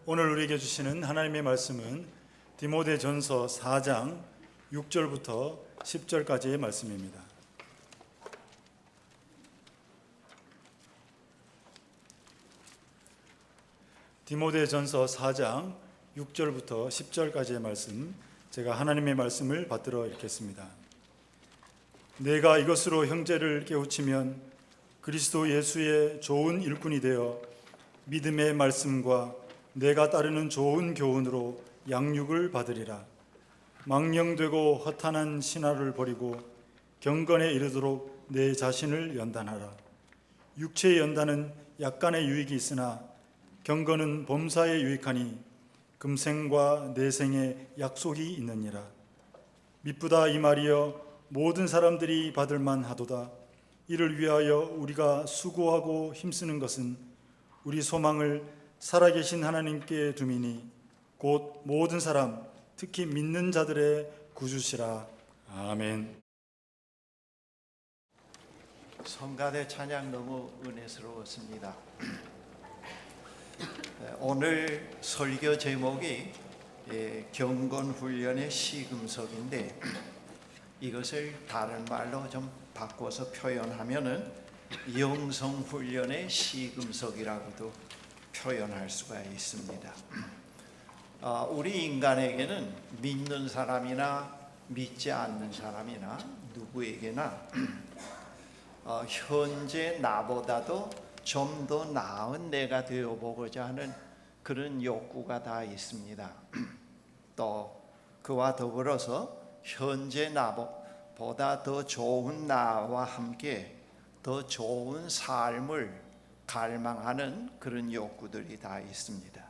오늘 우리에게 주시는 하나님의 말씀은 디모데전서 4장 6절부터 10절까지의 말씀입니다. 디모데전서 4장 6절부터 10절까지의 말씀, 제가 하나님의 말씀을 받들어 읽겠습니다. 내가 이것으로 형제를 깨우치면 그리스도 예수의 좋은 일꾼이 되어 믿음의 말씀과 내가 따르는 좋은 교훈으로 양육을 받으리라. 망령되고 허탄한 신화를 버리고 경건에 이르도록 내 자신을 연단하라. 육체의 연단은 약간의 유익이 있으나 경건은 범사에 유익하니 금생과 내생에 약속이 있느니라. 미쁘다 이 말이여 모든 사람들이 받을 만하도다. 이를 위하여 우리가 수고하고 힘쓰는 것은 우리 소망을 살아계신 하나님께 두미니 곧 모든 사람 특히 믿는 자들의 구주시라. 아멘. 성가대 찬양 너무 은혜스러웠습니다. 오늘 설교 제목이 경건훈련의 시금석인데, 이것을 다른 말로 좀 바꿔서 표현하면은 영성훈련의 시금석이라고도 표현할 수가 있습니다. 우리 인간에게는 믿는 사람이나 믿지 않는 사람이나 누구에게나 현재 나보다도 좀 더 나은 내가 되어보고자 하는 그런 욕구가 다 있습니다. 또 그와 더불어서 현재 나보다 더 좋은 나와 함께 더 좋은 삶을 갈망하는 그런 욕구들이 다 있습니다.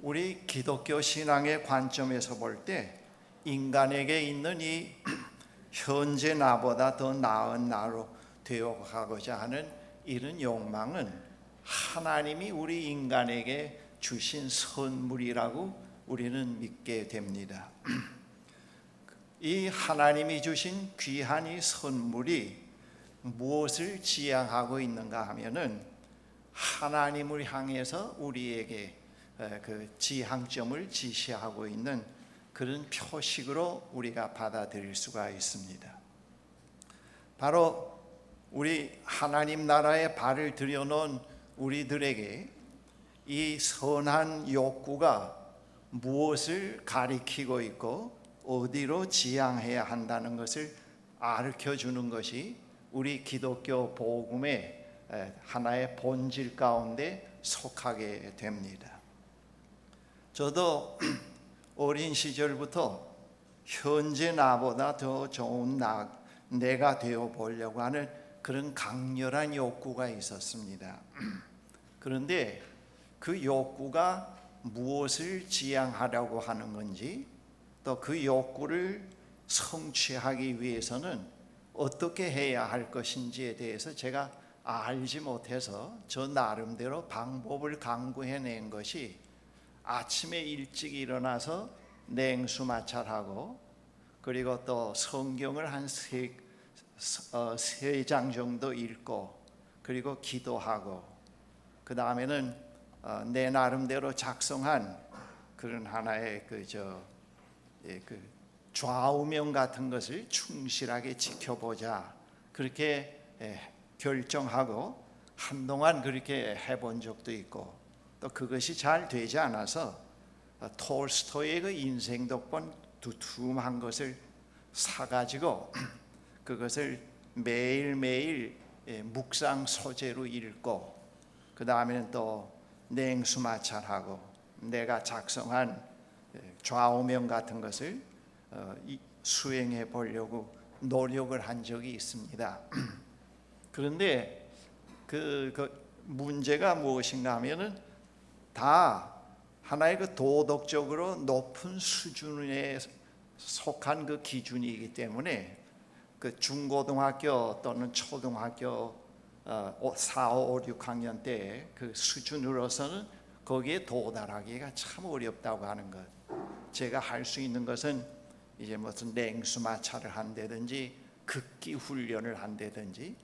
우리 기독교 신앙의 관점에서 볼 때 인간에게 있는 이 현재 나보다 더 나은 나로 되어가고자 하는 이런 욕망은 하나님이 우리 인간에게 주신 선물이라고 우리는 믿게 됩니다. 이 하나님이 주신 귀한 이 선물이 무엇을 지향하고 있는가 하면은 하나님을 향해서 우리에게 그 지향점을 지시하고 있는 그런 표식으로 우리가 받아들일 수가 있습니다. 바로 우리 하나님 나라에 발을 들여놓은 우리들에게 이 선한 욕구가 무엇을 가리키고 있고 어디로 지향해야 한다는 것을 가르쳐주는 것이 우리 기독교 복음의 하나의 본질 가운데 속하게 됩니다. 저도 어린 시절부터 현재 나보다 더 좋은 내가 되어 보려고 하는 그런 강렬한 욕구가 있었습니다. 그런데 그 욕구가 무엇을 지향하려고 하는 건지, 또 그 욕구를 성취하기 위해서는 어떻게 해야 할 것인지에 대해서 제가 알지 못해서 저 나름대로 방법을 강구해낸 것이 아침에 일찍 일어나서 냉수마찰하고, 그리고 또 성경을 한 세 장 정도 읽고, 그리고 기도하고, 그 다음에는 내 나름대로 작성한 그런 하나의 그 좌우명 같은 것을 충실하게 지켜보자, 그렇게 결정하고 한동안 그렇게 해본 적도 있고, 또 그것이 잘 되지 않아서 톨스토이의 그 인생 독본 두툼한 것을 사가지고 그것을 매일매일 묵상 소재로 읽고, 그 다음에는 또 냉수마찰하고 내가 작성한 좌우명 같은 것을 수행해 보려고 노력을 한 적이 있습니다. 그런데 그 문제가 무엇인가 하면은 다 하나의 그 도덕적으로 높은 수준에 속한 그 기준이기 때문에 그 중고등학교 또는 초등학교 4, 5, 6학년 때 그 수준으로서는 거기에 도달하기가 참 어렵다고 하는 것. 제가 할 수 있는 것은 이제 무슨 냉수마찰을 한다든지 극기 훈련을 한다든지,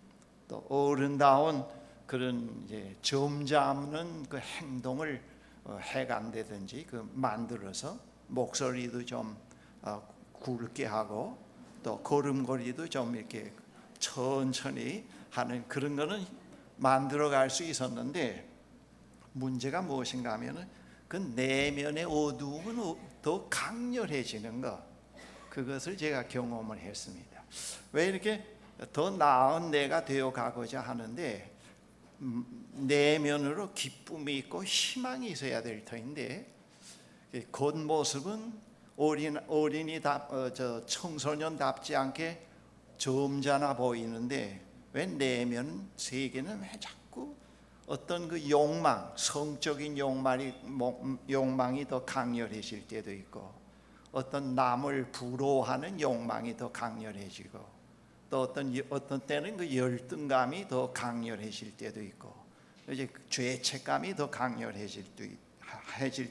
또 어른다운 그런 이제 점잖은 그 행동을 해감되든지 만들어서 목소리도 좀 굵게 하고 또 걸음걸이도 좀 이렇게 천천히 하는 그런 거는 만들어 갈 수 있었는데, 문제가 무엇인가 하면은 그 내면의 어두움은 더 강렬해지는 것, 그것을 제가 경험을 했습니다. 왜 이렇게 더 나은 내가 되어 가고자 하는데 내면으로 기쁨이 있고 희망이 있어야 될 터인데, 겉모습은 청소년답지 않게 점잖아 보이는데 왜 내면 세계는 왜 자꾸 어떤 그 욕망, 성적인 욕망이 더 강렬해질 때도 있고, 어떤 남을 부러워하는 욕망이 더 강렬해지고, 또 어떤 때는 그 열등감이 더 강렬해질 때도 있고, 이제 죄책감이 더 강렬해질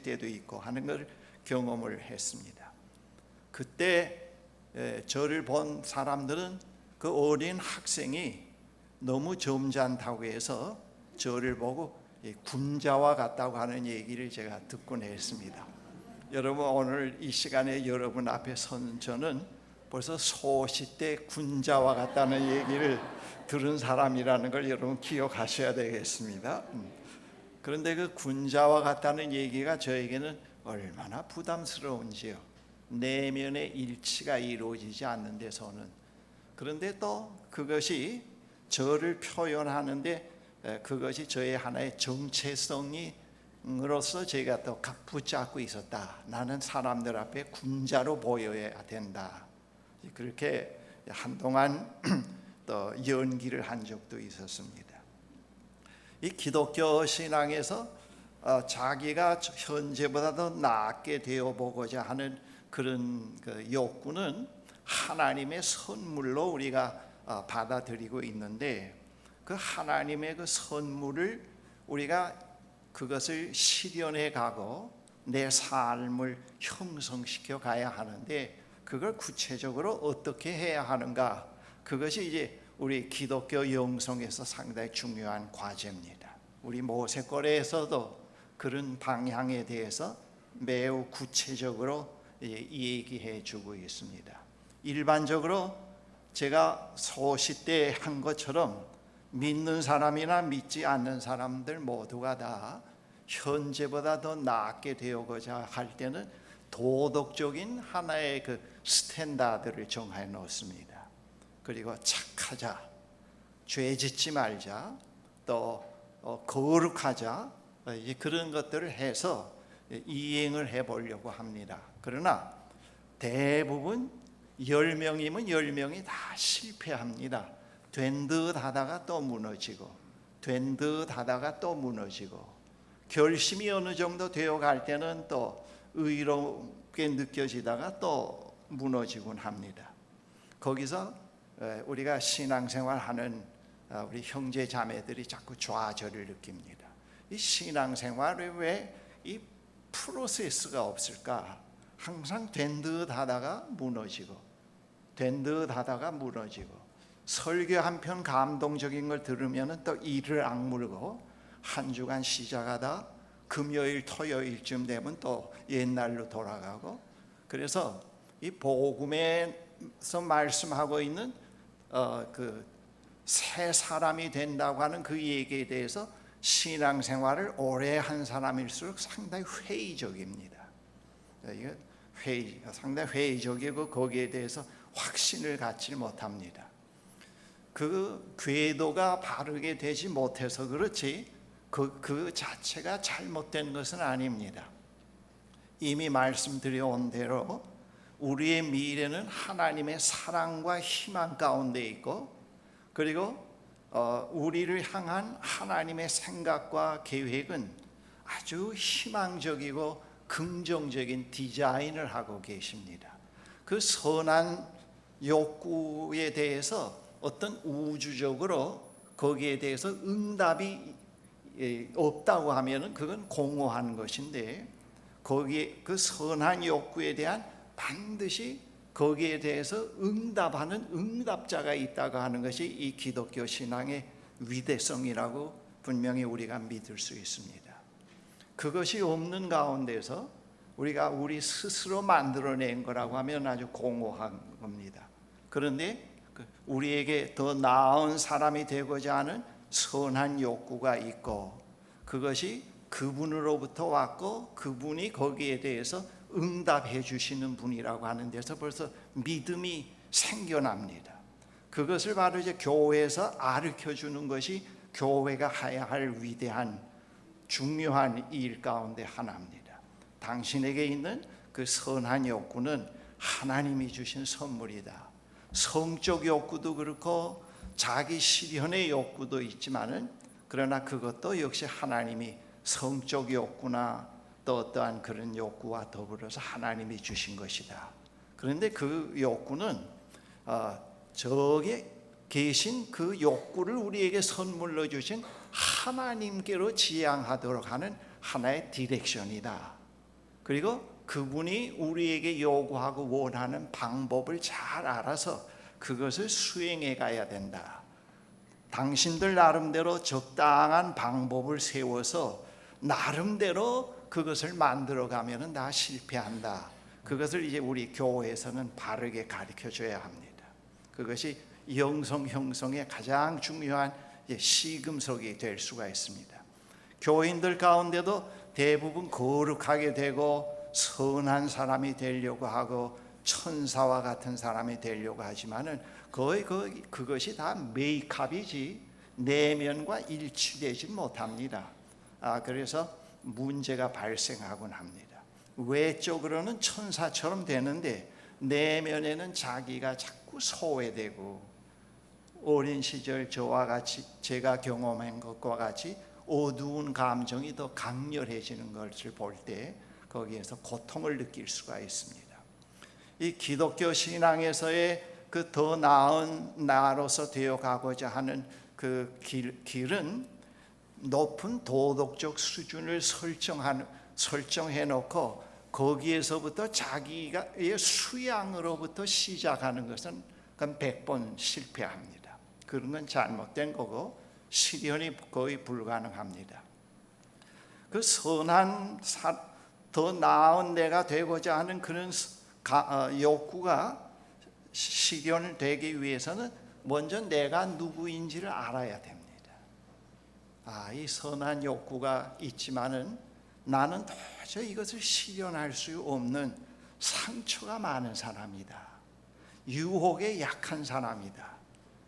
때도 있고 하는 걸 경험을 했습니다. 그때 저를 본 사람들은 그 어린 학생이 너무 점잖다고 해서 저를 보고 군자와 같다고 하는 얘기를 제가 듣곤 했습니다. 여러분, 오늘 이 시간에 여러분 앞에 선 저는 벌써 소시대 군자와 같다는 얘기를 들은 사람이라는 걸 여러분 기억하셔야 되겠습니다. 그런데 그 군자와 같다는 얘기가 저에게는 얼마나 부담스러운지요. 내면의 일치가 이루어지지 않는 데서는. 그런데 또 그것이 저를 표현하는데 그것이 저의 하나의 정체성으로서 제가 또 붙잡고 있었다. 나는 사람들 앞에 군자로 보여야 된다. 그렇게 한동안 또 연기를 한 적도 있었습니다. 이 기독교 신앙에서 자기가 현재보다 더 낫게 되어 보고자 하는 그런 그 욕구는 하나님의 선물로 우리가 받아들이고 있는데, 그 하나님의 그 선물을 우리가 그것을 실현해 가고 내 삶을 형성시켜 가야 하는데, 그걸 구체적으로 어떻게 해야 하는가, 그것이 이제 우리 기독교 영성에서 상당히 중요한 과제입니다. 우리 모세거래에서도 그런 방향에 대해서 매우 구체적으로 얘기해 주고 있습니다. 일반적으로 제가 소시 때 한 것처럼 믿는 사람이나 믿지 않는 사람들 모두가 다 현재보다 더 낫게 되어고자 할 때는 도덕적인 하나의 그 스탠다드를 정해 놓습니다. 그리고 착하자, 죄 짓지 말자, 또 거룩하자, 그런 것들을 해서 이행을 해보려고 합니다. 그러나 대부분 10명이면 10명이 다 실패합니다. 된 듯 하다가 또 무너지고, 된 듯 하다가 또 무너지고, 결심이 어느 정도 되어갈 때는 또 의롭게 느껴지다가 또 무너지곤 합니다. 거기서 우리가 신앙생활하는 우리 형제 자매들이 자꾸 좌절을 느낍니다. 이 신앙생활에 왜 이 프로세스가 없을까? 항상 된 듯 하다가 무너지고, 된 듯 하다가 무너지고, 설교 한 편 감동적인 걸 들으면 또 이를 악물고, 한 주간 시작하다 금요일 토요일쯤 되면 또 옛날로 돌아가고. 그래서 이 복음에서 말씀하고 있는 그 새 사람이 된다고 하는 그 얘기에 대해서 신앙생활을 오래 한 사람일수록 상당히 회의적입니다. 이게 상당히 회의적이고 거기에 대해서 확신을 갖지 못합니다. 그 궤도가 바르게 되지 못해서 그렇지 그 자체가 잘못된 것은 아닙니다. 이미 말씀드려온 대로 우리의 미래는 하나님의 사랑과 희망 가운데 있고, 그리고 우리를 향한 하나님의 생각과 계획은 아주 희망적이고 긍정적인 디자인을 하고 계십니다. 그 선한 욕구에 대해서 어떤 우주적으로 거기에 대해서 응답이 없다고 하면은 그건 공허한 것인데, 거기에 그 선한 욕구에 대한 반드시 거기에 대해서 응답하는 응답자가 있다고 하는 것이 이 기독교 신앙의 위대성이라고 분명히 우리가 믿을 수 있습니다. 그것이 없는 가운데서 우리가 우리 스스로 만들어낸 거라고 하면 아주 공허한 겁니다. 그런데 우리에게 더 나은 사람이 되고자 하는 선한 욕구가 있고, 그것이 그분으로부터 왔고 그분이 거기에 대해서 응답해 주시는 분이라고 하는 데서 벌써 믿음이 생겨납니다. 그것을 바로 이제 교회에서 가르쳐 주는 것이 교회가 해야 할 위대한 중요한 일 가운데 하나입니다. 당신에게 있는 그 선한 욕구는 하나님이 주신 선물이다. 성적 욕구도 그렇고 자기 실현의 욕구도 있지만은, 그러나 그것도 역시 하나님이 성적 욕구나 또 어떠한 그런 욕구와 더불어서 하나님이 주신 것이다. 그런데 그 욕구는 저기에 계신 그 욕구를 우리에게 선물로 주신 하나님께로 지향하도록 하는 하나의 디렉션이다. 그리고 그분이 우리에게 요구하고 원하는 방법을 잘 알아서 그것을 수행해 가야 된다. 당신들 나름대로 적당한 방법을 세워서 나름대로 그것을 만들어 가면은 다 실패한다. 그것을 이제 우리 교회에서는 바르게 가르쳐 줘야 합니다. 그것이 영성 형성의 가장 중요한 시금석이 될 수가 있습니다. 교인들 가운데도 대부분 거룩하게 되고 선한 사람이 되려고 하고 천사와 같은 사람이 되려고 하지만은 거의 그것이 다 메이크업이지 내면과 일치되지 못합니다. 그래서 문제가 발생하곤 합니다. 외적으로는 천사처럼 되는데 내면에는 자기가 자꾸 소외되고, 어린 시절 저와 같이 제가 경험한 것과 같이 어두운 감정이 더 강렬해지는 것을 볼 때 거기에서 고통을 느낄 수가 있습니다. 이 기독교 신앙에서의 그 더 나은 나로서 되어가고자 하는 그 길은 높은 도덕적 수준을 설정해 놓고 거기에서부터 자기의 수양으로부터 시작하는 것은 그건 100번 실패합니다. 그런 건 잘못된 거고 실현이 거의 불가능합니다. 그 선한 더 나은 내가 되고자 하는 그런 욕구가 실현되기 위해서는 먼저 내가 누구인지를 알아야 됩니다. 이 선한 욕구가 있지만은 나는 도저히 이것을 실현할 수 없는 상처가 많은 사람이다. 유혹에 약한 사람이다.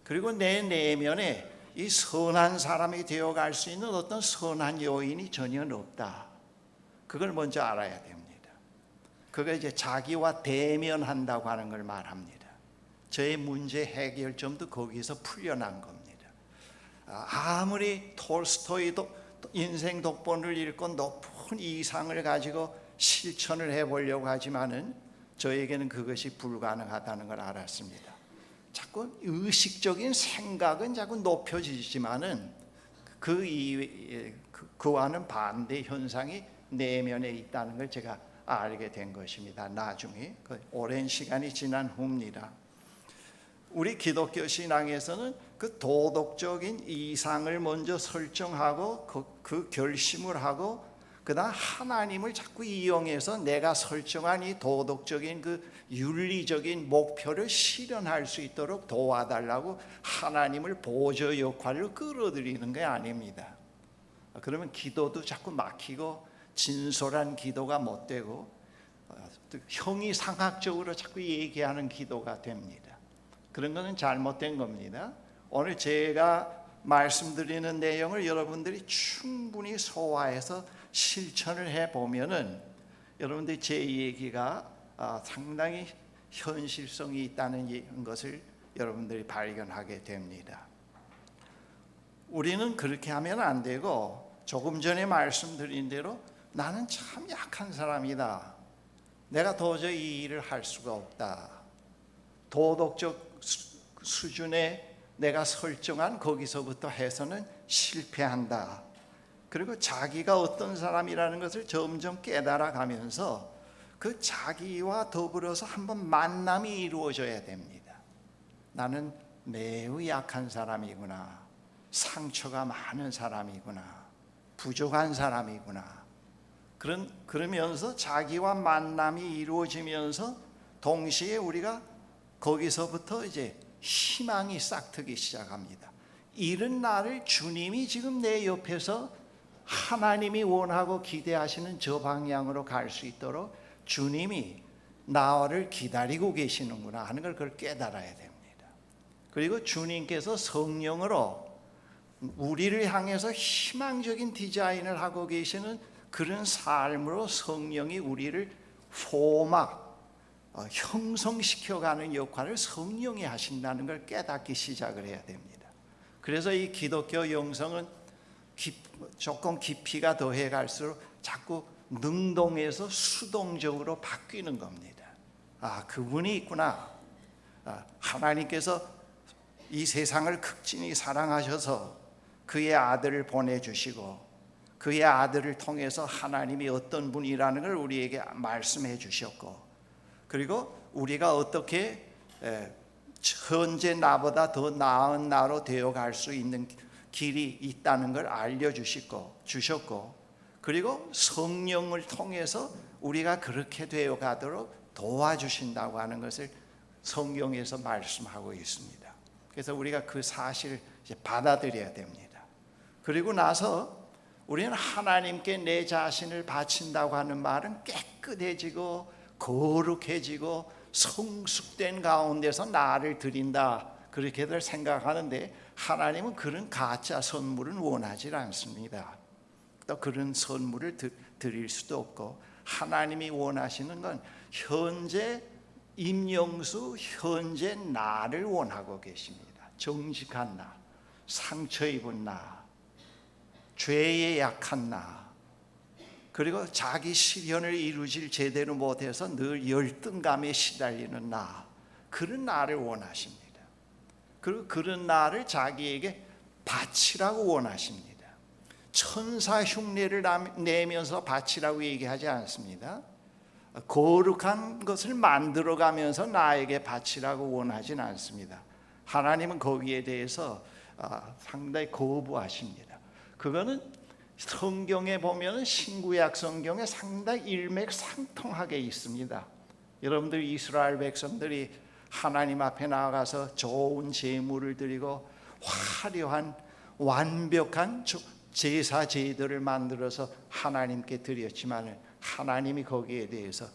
그리고 내 내면에 이 선한 사람이 되어갈 수 있는 어떤 선한 요인이 전혀 없다. 그걸 먼저 알아야 됩니다. 그걸 이제 자기와 대면한다고 하는 걸 말합니다. 저의 문제 해결점도 거기서 풀려난 겁니다. 아무리 톨스토이도 인생 독본을 읽고 높은 이상을 가지고 실천을 해보려고 하지만은 저에게는 그것이 불가능하다는 걸 알았습니다. 자꾸 의식적인 생각은 자꾸 높여지지만은 그와는 반대 현상이 내면에 있다는 걸 제가 알게 된 것입니다. 나중에 오랜 시간이 지난 후입니다. 우리 기독교 신앙에서는 그 도덕적인 이상을 먼저 설정하고 그 결심을 하고 그다음 하나님을 자꾸 이용해서 내가 설정한 이 도덕적인 그 윤리적인 목표를 실현할 수 있도록 도와달라고 하나님을 보조 역할로 끌어들이는 게 아닙니다. 그러면 기도도 자꾸 막히고 진솔한 기도가 못 되고 형이상학적으로 자꾸 얘기하는 기도가 됩니다. 그런 것은 잘못된 겁니다. 오늘 제가 말씀드리는 내용을 여러분들이 충분히 소화해서 실천을 해보면은 여러분들이 제 얘기가 상당히 현실성이 있다는 것을 여러분들이 발견하게 됩니다. 우리는 그렇게 하면 안 되고 조금 전에 말씀드린 대로 나는 참 약한 사람이다. 내가 도저히 이 일을 할 수가 없다. 도덕적 수준에 내가 설정한 거기서부터 해서는 실패한다. 그리고 자기가 어떤 사람이라는 것을 점점 깨달아 가면서 그 자기와 더불어서 한번 만남이 이루어져야 됩니다. 나는 매우 약한 사람이구나. 상처가 많은 사람이구나. 부족한 사람이구나. 그러면서 자기와 만남이 이루어지면서 동시에 우리가 거기서부터 이제 희망이 싹트기 시작합니다. 이런 날을 주님이 지금 내 옆에서 하나님이 원하고 기대하시는 저 방향으로 갈 수 있도록 주님이 나를 기다리고 계시는구나 하는 걸 그걸 깨달아야 됩니다. 그리고 주님께서 성령으로 우리를 향해서 희망적인 디자인을 하고 계시는 그런 삶으로 성령이 우리를 형성시켜가는 역할을 성령이 하신다는 걸 깨닫기 시작을 해야 됩니다. 그래서 이 기독교 영성은 조금 깊이가 더해 갈수록 자꾸 능동에서 수동적으로 바뀌는 겁니다. 그분이 있구나. 하나님께서 이 세상을 극진히 사랑하셔서 그의 아들을 보내주시고 그의 아들을 통해서 하나님이 어떤 분이라는 걸 우리에게 말씀해 주셨고, 그리고 우리가 어떻게 현재 나보다 더 나은 나로 되어갈 수 있는 길이 있다는 걸 알려주셨고, 그리고 성령을 통해서 우리가 그렇게 되어가도록 도와주신다고 하는 것을 성경에서 말씀하고 있습니다. 그래서 우리가 그 사실을 이제 받아들여야 됩니다. 그리고 나서 우리는 하나님께 내 자신을 바친다고 하는 말은 깨끗해지고 거룩해지고 성숙된 가운데서 나를 드린다, 그렇게들 생각하는데 하나님은 그런 가짜 선물은 원하지 않습니다. 또 그런 선물을 드릴 수도 없고, 하나님이 원하시는 건 현재 임영수, 현재 나를 원하고 계십니다. 정직한 나, 상처 입은 나, 죄에 약한 나, 그리고 자기 실현을 이루질 제대로 못해서 늘 열등감에 시달리는 나, 그런 나를 원하십니다. 그리고 그런 나를 자기에게 바치라고 원하십니다. 천사 흉내를 내면서 바치라고 얘기하지 않습니다. 거룩한 것을 만들어가면서 나에게 바치라고 원하진 않습니다. 하나님은 거기에 대해서 상당히 거부하십니다. 그거는 성경에 보면 신구약 성경에 상당히 일맥상통하게 있습니다. 여러분들 이스라엘 백성들이 하나님 앞에 나아가서 좋은 제물을 드리고 화려한 완벽한 제사 제도를 만들어서 하나님께 드렸지만 하나님이 거기에 대해서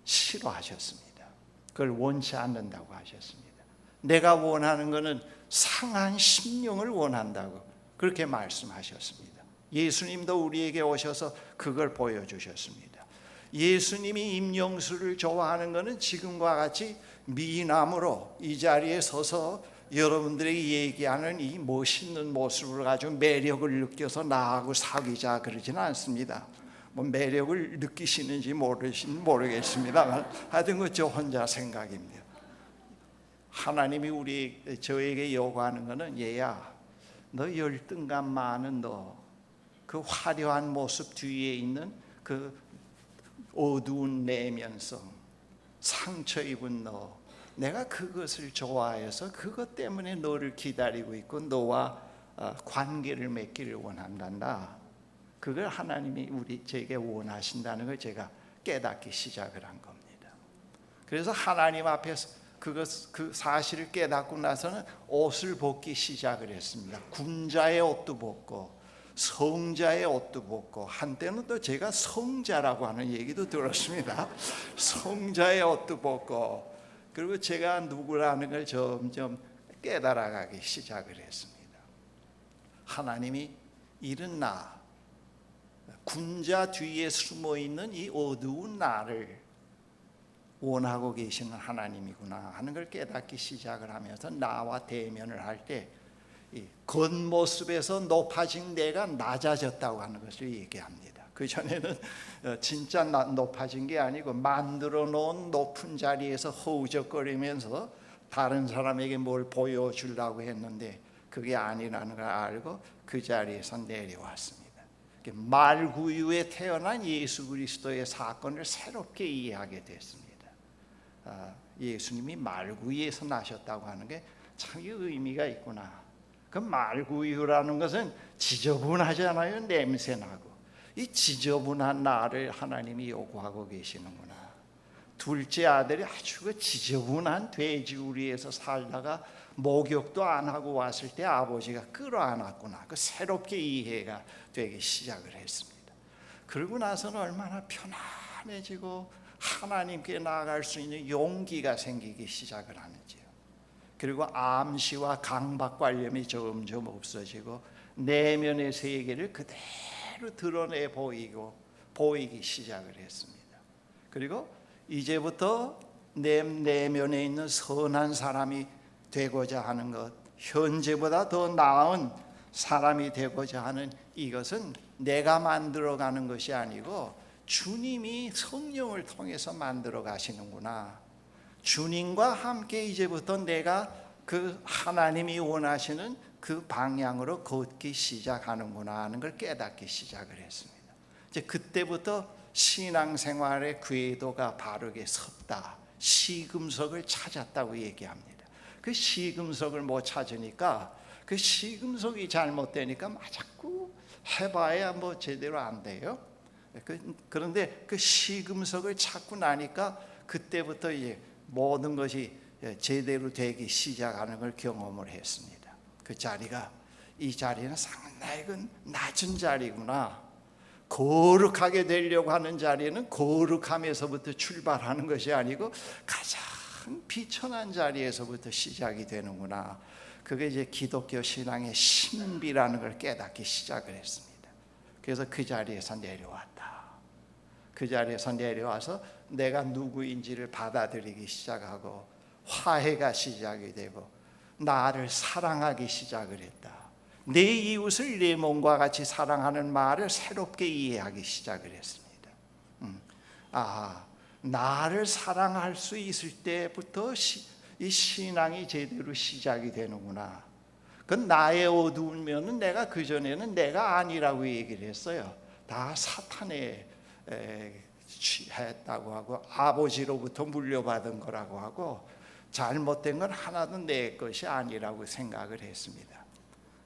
싫어하셨습니다. 그걸 원치 않는다고 하셨습니다. 내가 원하는 것은 상한 심령을 원한다고 그렇게 말씀하셨습니다. 예수님도 우리에게 오셔서 그걸 보여주셨습니다. 예수님이 임영수를 좋아하는 것은 지금과 같이 미남으로 이 자리에 서서 여러분들에게 얘기하는 이 멋있는 모습을 가지고 매력을 느껴서 나하고 사귀자 그러지는 않습니다. 뭐 매력을 느끼시는지 모르겠습니다만 하여튼 그 저 혼자 생각입니다. 하나님이 저에게 요구하는 것은, 얘야, 너 열등감 많은 너, 그 화려한 모습 뒤에 있는 그 어두운 내면성, 상처 입은 너, 내가 그것을 좋아해서 그것 때문에 너를 기다리고 있고 너와 관계를 맺기를 원한단다. 그걸 하나님이 저에게 원하신다는 걸 제가 깨닫기 시작을 한 겁니다. 그래서 하나님 앞에서 그 사실을 깨닫고 나서는 옷을 벗기 시작을 했습니다. 군자의 옷도 벗고 성자의 옷도 벗고, 한때는 또 제가 성자라고 하는 얘기도 들었습니다. 성자의 옷도 벗고, 그리고 제가 누구라는 걸 점점 깨달아가기 시작을 했습니다. 하나님이 이런 나, 군자 뒤에 숨어있는 이 어두운 나를 원하고 계시는 하나님이구나 하는 걸 깨닫기 시작을 하면서 나와 대면을 할 때 겉모습에서 높아진 내가 낮아졌다고 하는 것을 얘기합니다. 그전에는 진짜 높아진 게 아니고 만들어 놓은 높은 자리에서 허우적거리면서 다른 사람에게 뭘 보여주려고 했는데 그게 아니라는 걸 알고 그 자리에서 내려왔습니다. 말구유에 태어난 예수 그리스도의 사건을 새롭게 이해하게 됐습니다. 예수님이 말구유에서 나셨다고 하는 게 참 의미가 있구나. 그 말구유라는 것은 지저분하잖아요. 냄새나고. 이 지저분한 나를 하나님이 요구하고 계시는구나. 둘째 아들이 아주 그 지저분한 돼지우리에서 살다가 목욕도 안 하고 왔을 때 아버지가 끌어안았구나. 그 새롭게 이해가 되기 시작을 했습니다. 그러고 나서는 얼마나 편안해지고 하나님께 나아갈 수 있는 용기가 생기기 시작을 하는지요. 그리고 암시와 강박관념이 점점 없어지고 내면의 세계를 그대로 드러내 보이기 시작을 했습니다. 그리고 이제부터 내 내면에 있는 선한 사람이 되고자 하는 것, 현재보다 더 나은 사람이 되고자 하는 이것은 내가 만들어가는 것이 아니고 주님이 성령을 통해서 만들어 가시는구나. 주님과 함께 이제부터 내가 그 하나님이 원하시는 그 방향으로 걷기 시작하는구나 하는 걸 깨닫기 시작을 했습니다. 이제 그때부터 신앙생활의 궤도가 바르게 섰다. 시금석을 찾았다고 얘기합니다. 그 시금석을 못 찾으니까 그 시금석이 잘못되니까 자꾸 해봐야 뭐 제대로 안 돼요. 그런데 그 시금석을 찾고 나니까 그때부터 이제 모든 것이 제대로 되기 시작하는 걸 경험을 했습니다. 그 자리가 이 자리는 상당히 낮은 자리구나. 거룩하게 되려고 하는 자리는 거룩함에서부터 출발하는 것이 아니고 가장 비천한 자리에서부터 시작이 되는구나. 그게 이제 기독교 신앙의 신비라는 걸 깨닫기 시작을 했습니다. 그래서 그 자리에서 내려왔다. 그 자리에서 내려와서 내가 누구인지를 받아들이기 시작하고 화해가 시작이 되고 나를 사랑하기 시작을 했다. 내 이웃을 내 몸과 같이 사랑하는 말을 새롭게 이해하기 시작을 했습니다. 나를 사랑할 수 있을 때부터 이 신앙이 제대로 시작이 되는구나. 그건 나의 어두운 면은 내가 그전에는 내가 아니라고 얘기를 했어요. 다 사탄의 취했다고 하고 아버지로부터 물려받은 거라고 하고 잘못된 건 하나도 내 것이 아니라고 생각을 했습니다.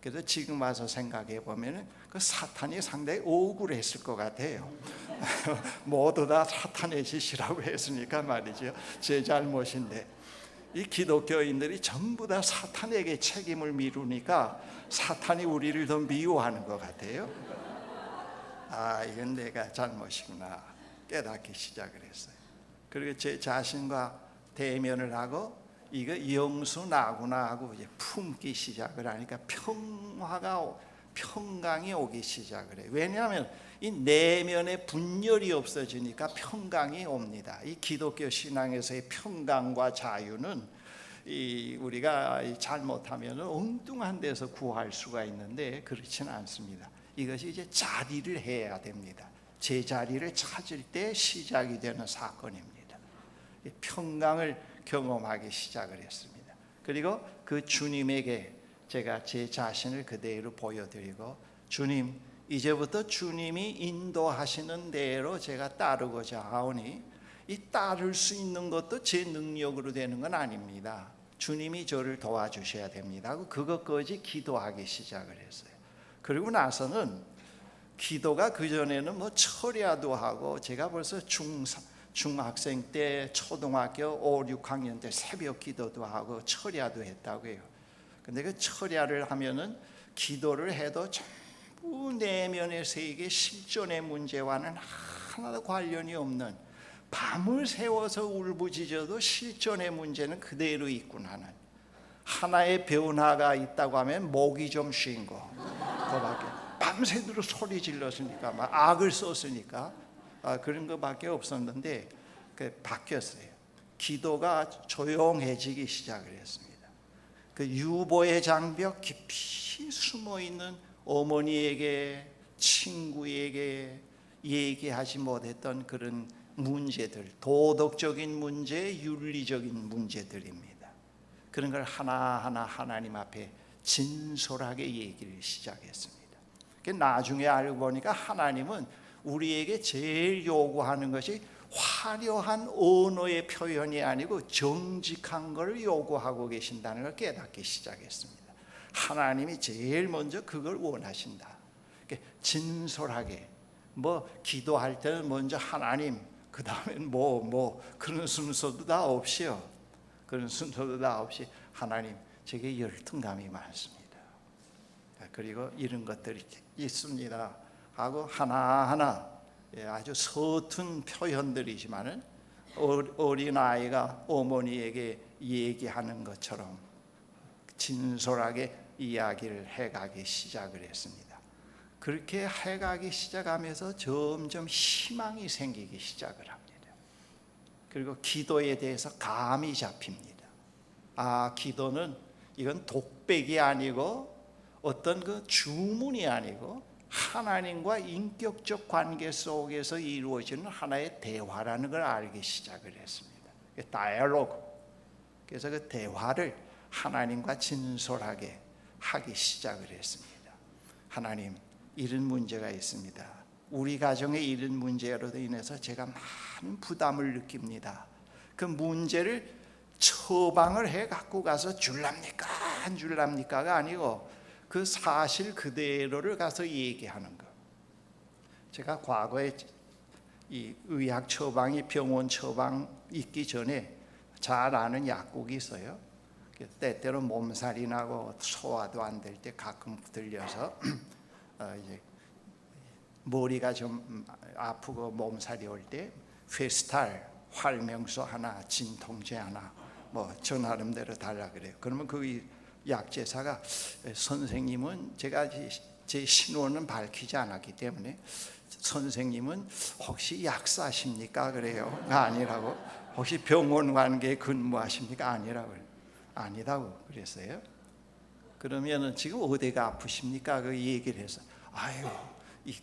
그래서 지금 와서 생각해 보면은 그 사탄이 상당히 억울했을 것 같아요. 모두 다 사탄의 짓이라고 했으니까 말이죠. 제 잘못인데 이 기독교인들이 전부 다 사탄에게 책임을 미루니까 사탄이 우리를 더 미워하는 것 같아요. 이건 내가 잘못이구나 깨닫기 시작을 했어요. 그리고 제 자신과 대면을 하고 이거 영수 나구나 하고 이제 품기 시작을 하니까 평강이 오기 시작을 해요. 왜냐하면 이 내면의 분열이 없어지니까 평강이 옵니다. 이 기독교 신앙에서의 평강과 자유는 우리가 잘못하면 엉뚱한 데서 구할 수가 있는데 그렇지는 않습니다. 이것이 이제 자리를 해야 됩니다. 제 자리를 찾을 때 시작이 되는 사건입니다. 평강을 경험하기 시작을 했습니다. 그리고 그 주님에게 제가 제 자신을 그대로 보여드리고 주님 이제부터 주님이 인도하시는 대로 제가 따르고자 하오니 이 따를 수 있는 것도 제 능력으로 되는 건 아닙니다. 주님이 저를 도와주셔야 됩니다 하고 그것까지 기도하기 시작을 했어요. 그리고 나서는 기도가 그전에는 뭐 철야도 하고 제가 벌써 중학생 때 초등학교 5, 6학년 때 새벽 기도도 하고 철야도 했다고 해요. 근데 그 철야를 하면은 기도를 해도 전부 내면의 세계 실존의 문제와는 하나도 관련이 없는 밤을 새워서 울부짖어도 실존의 문제는 그대로 있구나 하는 하나의 변화가 있다고 하면 목이 좀 쉰 거 그거밖에 밤새도록 소리 질렀으니까 막 악을 썼으니까 그런 것밖에 없었는데 바뀌었어요. 기도가 조용해지기 시작을 했습니다. 그 유보의 장벽 깊이 숨어있는 어머니에게 친구에게 얘기하지 못했던 그런 문제들, 도덕적인 문제, 윤리적인 문제들입니다. 그런 걸 하나하나 하나님 앞에 진솔하게 얘기를 시작했습니다. 나중에 알고 보니까 하나님은 우리에게 제일 요구하는 것이 화려한 언어의 표현이 아니고 정직한 걸 요구하고 계신다는 걸 깨닫기 시작했습니다. 하나님이 제일 먼저 그걸 원하신다. 진솔하게 뭐 기도할 때는 먼저 하나님, 그 다음엔 그런 순서도 다 없이요. 그런 순서도 다 없이 하나님, 제게 열등감이 많습니다. 그리고 이런 것들이 있습니다 하고 하나하나 아주 서툰 표현들이지만은 어린아이가 어머니에게 얘기하는 것처럼 진솔하게 이야기를 해가기 시작을 했습니다. 그렇게 해가기 시작하면서 점점 희망이 생기기 시작을 합니다. 그리고 기도에 대해서 감이 잡힙니다. 기도는 이건 독백이 아니고 어떤 그 주문이 아니고 하나님과 인격적 관계 속에서 이루어지는 하나의 대화라는 걸 알기 시작을 했습니다. 다이얼로그. 그래서 그 대화를 하나님과 진솔하게 하기 시작을 했습니다. 하나님, 이런 문제가 있습니다. 우리 가정에 이런 문제로 인해서 제가 많은 부담을 느낍니다. 그 문제를 처방을 해 갖고 가서 줄랍니까 안 줄랍니까가 아니고 그 사실 그대로를 가서 얘기하는 것. 제가 과거에 이 의학 처방이 병원 처방 있기 전에 잘 아는 약국이 있어요. 때때로 몸살이 나고 소화도 안 될 때 가끔 들려서 이제 머리가 좀 아프고 몸살이 올 때 페스탈, 활명수 하나, 진통제 하나 뭐 저 나름대로 달라 그래요. 그러면 그 약제사가 선생님은 제가 제 신원은 밝히지 않았기 때문에 선생님은 혹시 약사십니까? 그래요. 아니라고. 혹시 병원 관계에 근무하십니까? 아니라고. 아니라고 그랬어요. 그러면은 지금 어디가 아프십니까? 그 얘기를 해서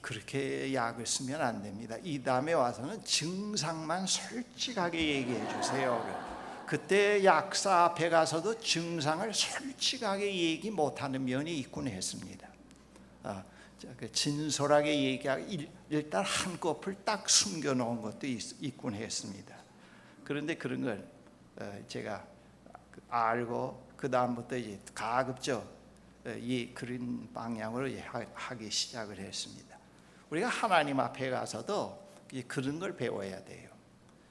그렇게 약을 쓰면 안 됩니다. 이 다음에 와서는 증상만 솔직하게 얘기해 주세요. 그때 약사 앞에 가서도 증상을 솔직하게 얘기 못하는 면이 있곤 했습니다. 진솔하게 얘기하고 일단 한꺼풀 딱 숨겨놓은 것도 있곤 했습니다. 그런데 그런 걸 제가 알고 그 다음부터 이제 가급적 그런 방향으로 하기 시작을 했습니다. 우리가 하나님 앞에 가서도 그런 걸 배워야 돼요.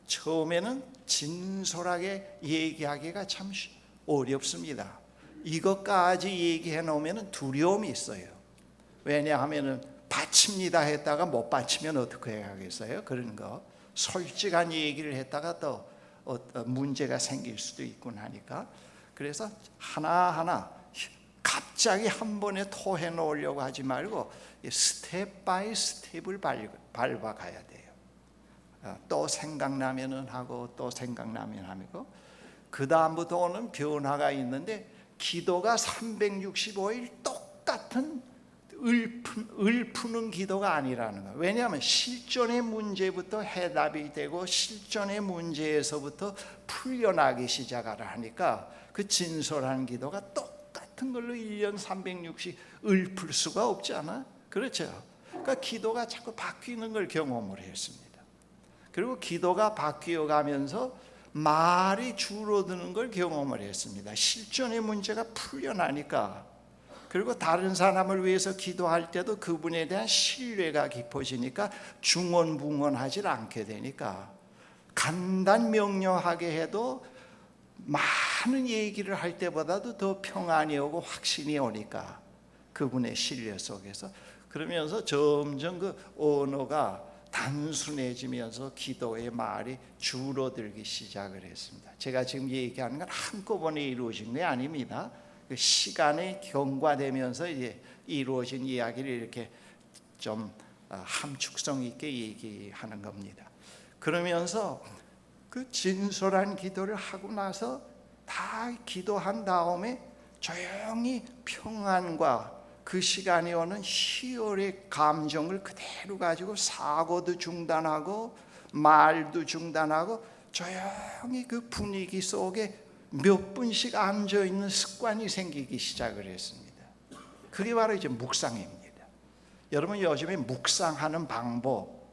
처음에는 진솔하게 얘기하기가 참 어렵습니다. 이것까지 얘기해 놓으면 두려움이 있어요. 왜냐하면 바칩니다 했다가 못 바치면 어떻게 해야겠어요? 그런 거 솔직한 얘기를 했다가 또 문제가 생길 수도 있고 하니까 그래서 하나하나 갑자기 한 번에 토해 놓으려고 하지 말고 스텝 바이 스텝을 밟아가야 돼요. 또 생각나면은 하고 또 생각나면 하고 그 다음부터 오는 변화가 있는데 기도가 365일 똑같은 을 푸는 기도가 아니라는 거예요. 왜냐하면 실존의 문제부터 해답이 되고 실존의 문제에서부터 풀려나기 시작하라 하니까 그 진솔한 기도가 똑같은 걸로 1년 360 을 풀 수가 없잖아. 그렇죠? 그러니까 기도가 자꾸 바뀌는 걸 경험을 했습니다. 그리고 기도가 바뀌어 가면서 말이 줄어드는 걸 경험을 했습니다. 실존의 문제가 풀려나니까. 그리고 다른 사람을 위해서 기도할 때도 그분에 대한 신뢰가 깊어지니까 중언부언하지 않게 되니까 간단 명료하게 해도 많은 얘기를 할 때보다도 더 평안이 오고 확신이 오니까 그분의 신뢰 속에서 그러면서 점점 그 언어가 단순해지면서 기도의 말이 줄어들기 시작을 했습니다. 제가 지금 얘기하는 건 한꺼번에 이루어진 게 아닙니다. 그 시간이 경과되면서 이제 이루어진 이야기를 이렇게 좀 함축성 있게 얘기하는 겁니다. 그러면서 그 진솔한 기도를 하고 나서 다 기도한 다음에 조용히 평안과 그 시간이 오는 희열의 감정을 그대로 가지고 사고도 중단하고 말도 중단하고 조용히 그 분위기 속에 몇 분씩 앉아 있는 습관이 생기기 시작을 했습니다. 그게 바로 이제 묵상입니다. 여러분 요즘에 묵상하는 방법,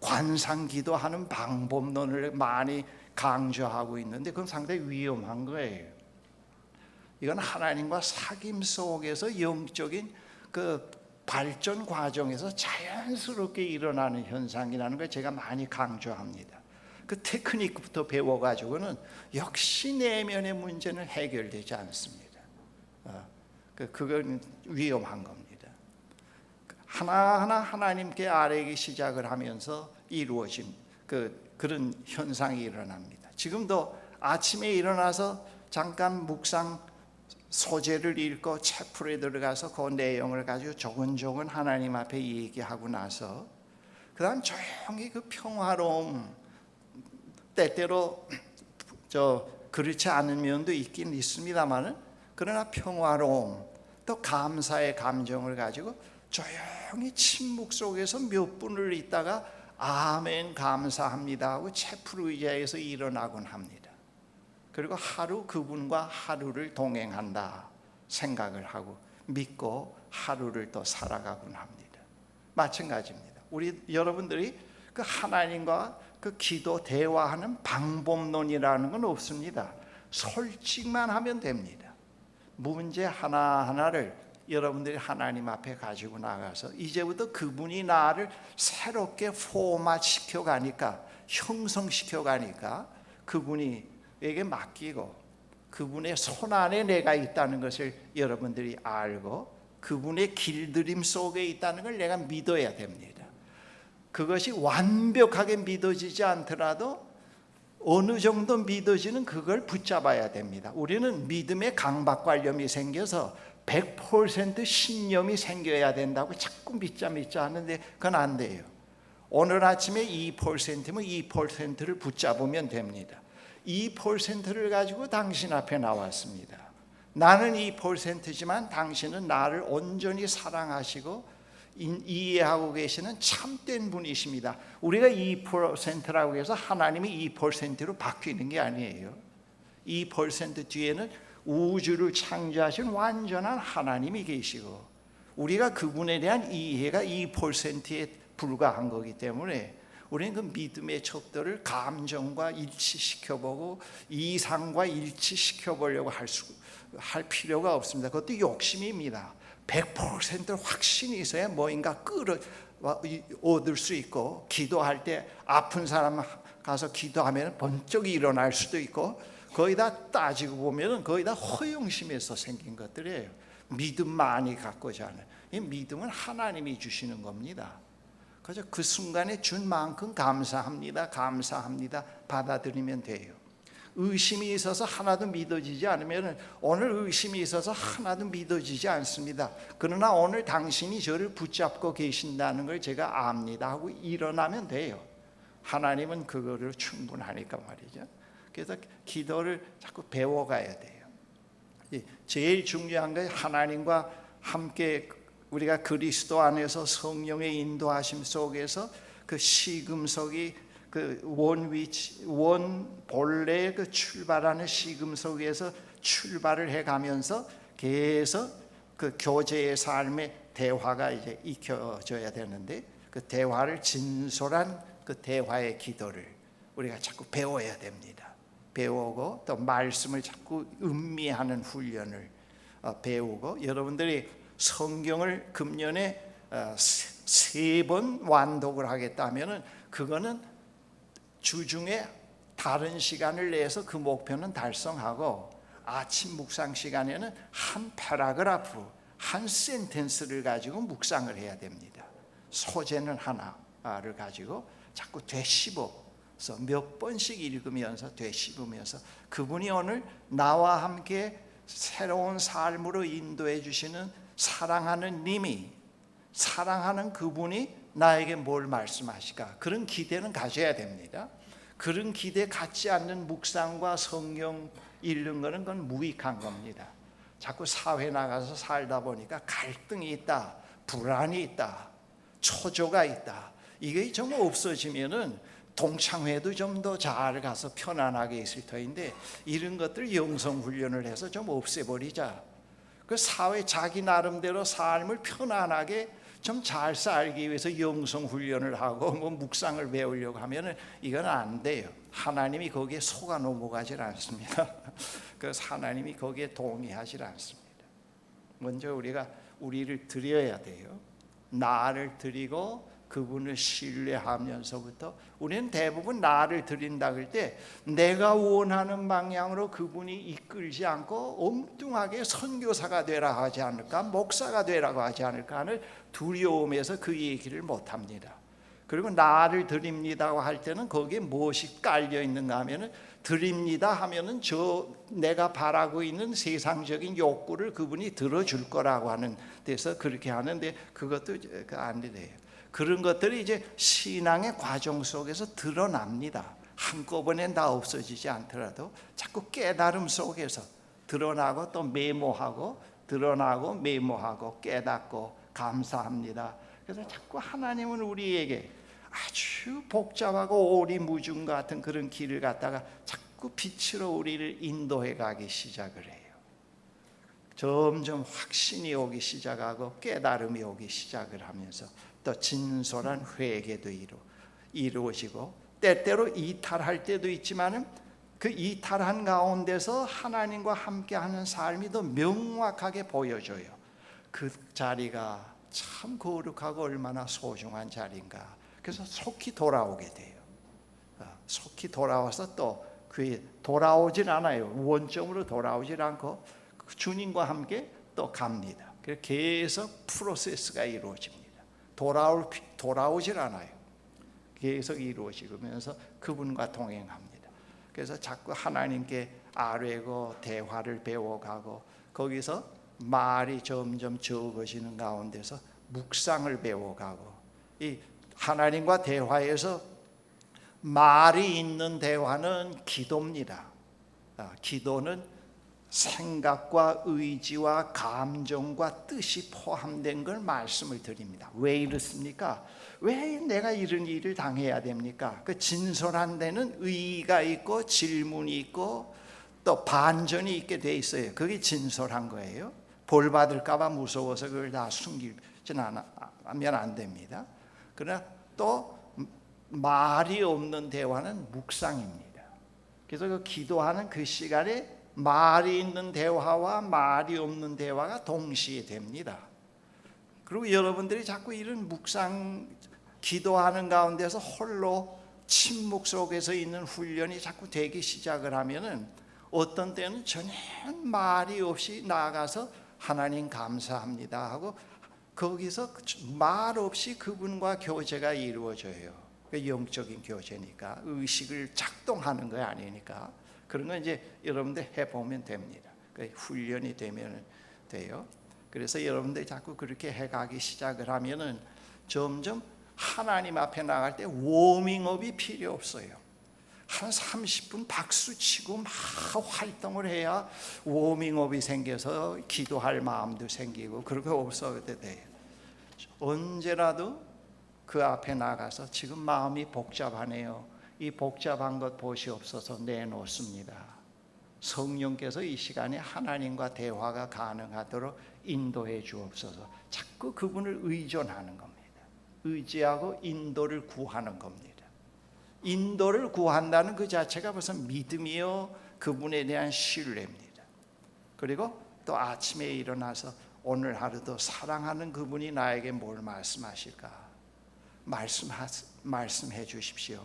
관상기도하는 방법론을 많이 강조하고 있는데 그건 상당히 위험한 거예요. 이건 하나님과 사귐 속에서 영적인 그 발전 과정에서 자연스럽게 일어나는 현상이라는 걸 제가 많이 강조합니다. 그 테크닉부터 배워가지고는 역시 내면의 문제는 해결되지 않습니다. 그건 위험한 겁니다. 하나하나 하나님께 아뢰기 시작을 하면서 이루어진 그런 현상이 일어납니다. 지금도 아침에 일어나서 잠깐 묵상 소재를 읽고 채플에 들어가서 그 내용을 가지고 조근조근 하나님 앞에 얘기하고 나서 그 다음 조용히 그 평화로움, 때때로 그렇지 않은 면도 있긴 있습니다만은 그러나 평화로움 또 감사의 감정을 가지고 조용히 침묵 속에서 몇 분을 있다가 아멘 감사합니다 하고 채플 의자에서 일어나곤 합니다. 그리고 하루 그분과 하루를 동행한다 생각을 하고 믿고 하루를 또 살아가곤 합니다. 마찬가지입니다. 우리 여러분들이 그 하나님과 그 기도 대화하는 방법론이라는 건 없습니다. 솔직만 하면 됩니다. 문제 하나하나를 여러분들이 하나님 앞에 가지고 나가서 이제부터 그분이 나를 새롭게 포맷 시켜가니까 형성시켜가니까 그분에게 맡기고 그분의 손 안에 내가 있다는 것을 여러분들이 알고 그분의 길들임 속에 있다는 걸 내가 믿어야 됩니다. 그것이 완벽하게 믿어지지 않더라도 어느 정도 믿어지는 그걸 붙잡아야 됩니다. 우리는 믿음의 강박관념이 생겨서 100% 신념이 생겨야 된다고 자꾸 믿자 하는데 그건 안 돼요. 오늘 아침에 2%면 2%를 붙잡으면 됩니다. 2%를 가지고 당신 앞에 나왔습니다. 나는 2%지만 당신은 나를 온전히 사랑하시고 이해하고 계시는 참된 분이십니다. 우리가 2%라고 해서 하나님이 2%로 바뀌는 게 아니에요. 2% 뒤에는 우주를 창조하신 완전한 하나님이 계시고 우리가 그분에 대한 이해가 2%에 불과한 거기 때문에 우리는 그 믿음의 척도를 감정과 일치시켜보고 이상과 일치시켜보려고 할 필요가 없습니다. 그것도 욕심입니다. 100% 확신이 있어야 뭐인가 얻을 수 있고 기도할 때 아픈 사람 가서 기도하면 번쩍 일어날 수도 있고 거의 다 따지고 보면 거의 다 허영심에서 생긴 것들이에요. 믿음 많이 갖고자 하는 이 믿음은 하나님이 주시는 겁니다. 그래서 그 순간에 준 만큼 감사합니다 받아들이면 돼요. 의심이 있어서 하나도 믿어지지 않으면 오늘 의심이 있어서 하나도 믿어지지 않습니다. 그러나 오늘 당신이 저를 붙잡고 계신다는 걸 제가 압니다 하고 일어나면 돼요. 하나님은 그거를 충분하니까 말이죠. 그래서 기도를 자꾸 배워가야 돼요. 제일 중요한 건 하나님과 함께 우리가 그리스도 안에서 성령의 인도하심 속에서 그 시금석이 그 원 본래의 그 출발하는 시금석에서 출발을 해가면서 계속 그 교제의 삶의 대화가 이제 익혀져야 되는데 그 대화를 진솔한 그 대화의 기도를 우리가 자꾸 배워야 됩니다. 배우고 또 말씀을 자꾸 음미하는 훈련을 배우고 여러분들이 성경을 금년에 3번 완독을 하겠다면은 그거는 주중에 다른 시간을 내서 그 목표는 달성하고 아침 묵상 시간에는 한 패러그래프, 한 센텐스를 가지고 묵상을 해야 됩니다. 소재는 하나를 가지고 자꾸 되씹어서 몇 번씩 읽으면서 되씹으면서 그분이 오늘 나와 함께 새로운 삶으로 인도해 주시는 사랑하는 님이 사랑하는 그분이 나에게 뭘 말씀하실까 그런 기대는 가져야 됩니다. 그런 기대 갖지 않는 묵상과 성경 읽는 거는 그건 무익한 겁니다. 자꾸 사회 나가서 살다 보니까 갈등이 있다, 불안이 있다, 초조가 있다. 이게 좀 없어지면은 동창회도 좀 더 잘 가서 편안하게 있을 터인데 이런 것들 영성 훈련을 해서 좀 없애버리자. 그 사회 자기 나름대로 삶을 편안하게 좀 잘 살기 위해서 영성 훈련을 하고 뭐 묵상을 배우려고 하면은 이건 안 돼요. 하나님이 거기에 속아 넘어가질 않습니다. 그래서 하나님이 거기에 동의하질 않습니다. 먼저 우리가 우리를 드려야 돼요. 나를 드리고 그분을 신뢰하면서부터 우리는 대부분 나를 드린다 그럴 때 내가 원하는 방향으로 그분이 이끌지 않고 엉뚱하게 선교사가 되라 하지 않을까, 목사가 되라고 하지 않을까 하는 두려움에서 그 얘기를 못합니다. 그리고 나를 드립니다고 할 때는 거기에 무엇이 깔려 있는가 하면은, 드립니다 하면은 내가 바라고 있는 세상적인 욕구를 그분이 들어줄 거라고 하는 데서 그렇게 하는데, 그것도 안 돼요. 그런 것들이 이제 신앙의 과정 속에서 드러납니다. 한꺼번에 다 없어지지 않더라도 자꾸 깨달음 속에서 드러나고 또 메모하고, 드러나고 메모하고 깨닫고 감사합니다. 그래서 자꾸 하나님은 우리에게 아주 복잡하고 오리무중 같은 그런 길을 갖다가 자꾸 빛으로 우리를 인도해 가기 시작을 해요. 점점 확신이 오기 시작하고 깨달음이 오기 시작을 하면서 또 진솔한 회개도 이루어지고, 때때로 이탈할 때도 있지만은 그 이탈한 가운데서 하나님과 함께하는 삶이 더 명확하게 보여져요. 그 자리가 참 거룩하고 얼마나 소중한 자리인가. 그래서 속히 돌아오게 돼요. 속히 돌아와서 또 그 돌아오질 않아요. 원점으로 돌아오질 않고 주님과 함께 또 갑니다. 그래서 계속 프로세스가 이루어집니다. 돌아오질 않아요. 계속 이루어지면서 그분과 동행합니다. 그래서 자꾸 하나님께 아뢰고 대화를 배워가고, 거기서 말이 점점 적어지는 가운데서 묵상을 배워가고, 이 하나님과 대화에서 말이 있는 대화는 기도입니다. 기도는 생각과 의지와 감정과 뜻이 포함된 걸 말씀을 드립니다. 왜 이렇습니까? 왜 내가 이런 일을 당해야 됩니까? 그 진솔한 데는 의의가 있고 질문이 있고 또 반전이 있게 돼 있어요. 그게 진솔한 거예요. 벌 받을까 봐 무서워서 그걸 다 숨기지 않으면 안 됩니다. 그러나 또 말이 없는 대화는 묵상입니다. 그래서 그 기도하는 그 시간에 말이 있는 대화와 말이 없는 대화가 동시에 됩니다. 그리고 여러분들이 자꾸 이런 묵상, 기도하는 가운데서 홀로 침묵 속에서 있는 훈련이 자꾸 되기 시작을 하면은, 어떤 때는 전혀 말이 없이 나아가서 하나님 감사합니다 하고 거기서 말 없이 그분과 교제가 이루어져요. 영적인 교제니까, 의식을 작동하는 거 아니니까. 그런 건 이제 여러분들 해보면 됩니다. 훈련이 되면 돼요. 그래서 여러분들이 자꾸 그렇게 해가기 시작을 하면은 점점 하나님 앞에 나갈 때 워밍업이 필요 없어요. 한 30분 박수 치고 막 활동을 해야 워밍업이 생겨서 기도할 마음도 생기고, 그렇게 없어도 돼요. 언제라도 그 앞에 나가서 지금 마음이 복잡하네요. 이 복잡한 것 보시옵소서 내놓습니다. 성령께서 이 시간에 하나님과 대화가 가능하도록 인도해 주옵소서. 자꾸 그분을 의존하는 겁니다. 의지하고 인도를 구하는 겁니다. 인도를 구한다는 그 자체가 무슨 믿음이요, 그분에 대한 신뢰입니다. 그리고 또 아침에 일어나서 오늘 하루도 사랑하는 그분이 나에게 뭘 말씀하실까? 말씀해 주십시오.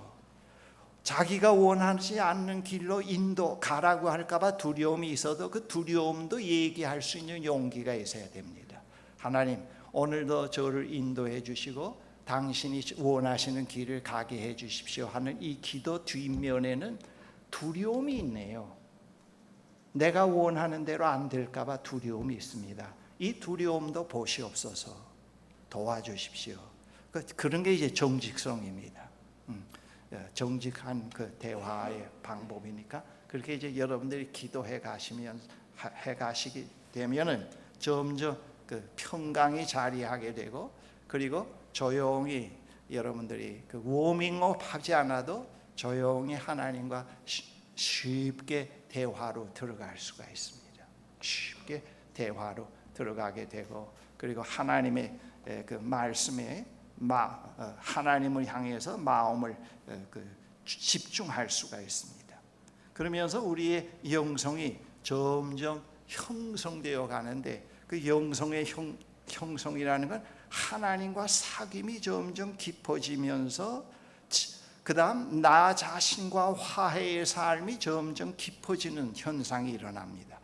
자기가 원하지 않는 길로 인도 가라고 할까봐 두려움이 있어도 그 두려움도 얘기할 수 있는 용기가 있어야 됩니다. 하나님, 오늘도 저를 인도해 주시고 당신이 원하시는 길을 가게 해 주십시오 하는 이 기도 뒷면에는 두려움이 있네요. 내가 원하는 대로 안 될까봐 두려움이 있습니다. 이 두려움도 보시옵소서. 도와주십시오. 그런 게 이제 정직성입니다. 정직한 그 대화의 방법이니까, 그렇게 이제 여러분들이 기도해 가시게 되면은 점점 그 평강이 자리하게 되고, 그리고 조용히 여러분들이 그 워밍업 하지 않아도 조용히 하나님과 쉽게 대화로 들어갈 수가 있습니다. 쉽게 대화로 들어가게 되고, 그리고 하나님의 그 말씀에 하나님을 향해서 마음을 집중할 수가 있습니다. 그러면서 우리의 영성이 점점 형성되어 가는데, 그 영성의 형성이라는 건 하나님과 사귐이 점점 깊어지면서 그 다음 나 자신과 화해의 삶이 점점 깊어지는 현상이 일어납니다.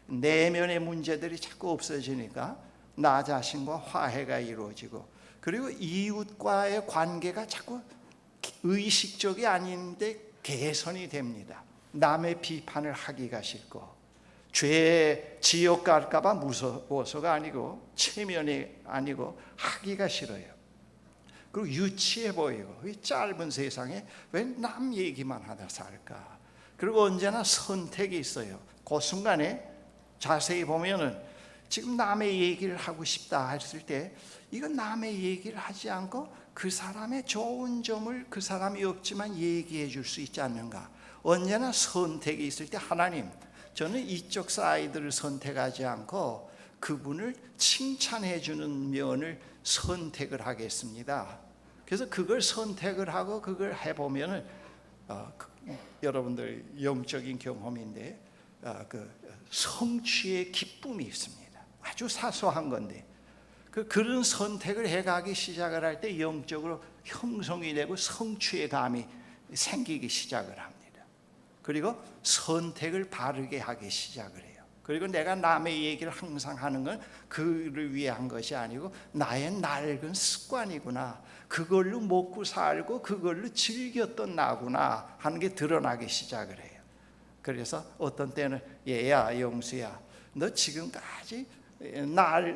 내면의 문제들이 자꾸 없어지니까 나 자신과 화해가 이루어지고, 그리고 이웃과의 관계가 자꾸 의식적이 아닌데 개선이 됩니다. 남의 비판을 하기가 싫고, 죄 지옥 갈까 봐 무서워서가 아니고, 체면이 아니고 하기가 싫어요. 그리고 유치해 보이고, 이 짧은 세상에 왜 남 얘기만 하다 살까? 그리고 언제나 선택이 있어요. 그 순간에 자세히 보면은 지금 남의 얘기를 하고 싶다 했을 때, 이건 남의 얘기를 하지 않고 그 사람의 좋은 점을 그 사람이 없지만 얘기해 줄 수 있지 않는가? 언제나 선택이 있을 때 하나님, 저는 이쪽 사이드를 선택하지 않고 그분을 칭찬해 주는 면을 선택을 하겠습니다. 그래서 그걸 선택을 하고 그걸 해보면은 여러분들 영적인 경험인데 그 성취의 기쁨이 있습니다. 아주 사소한 건데 그런 선택을 해가기 시작을 할 때 영적으로 형성이 되고 성취의 감이 생기기 시작을 합니다. 그리고 선택을 바르게 하기 시작을 해요. 그리고 내가 남의 얘기를 항상 하는 건 그를 위한 것이 아니고 나의 낡은 습관이구나, 그걸로 먹고 살고 그걸로 즐겼던 나구나 하는 게 드러나기 시작을 해요. 그래서 어떤 때는 얘야 영수야, 너 지금까지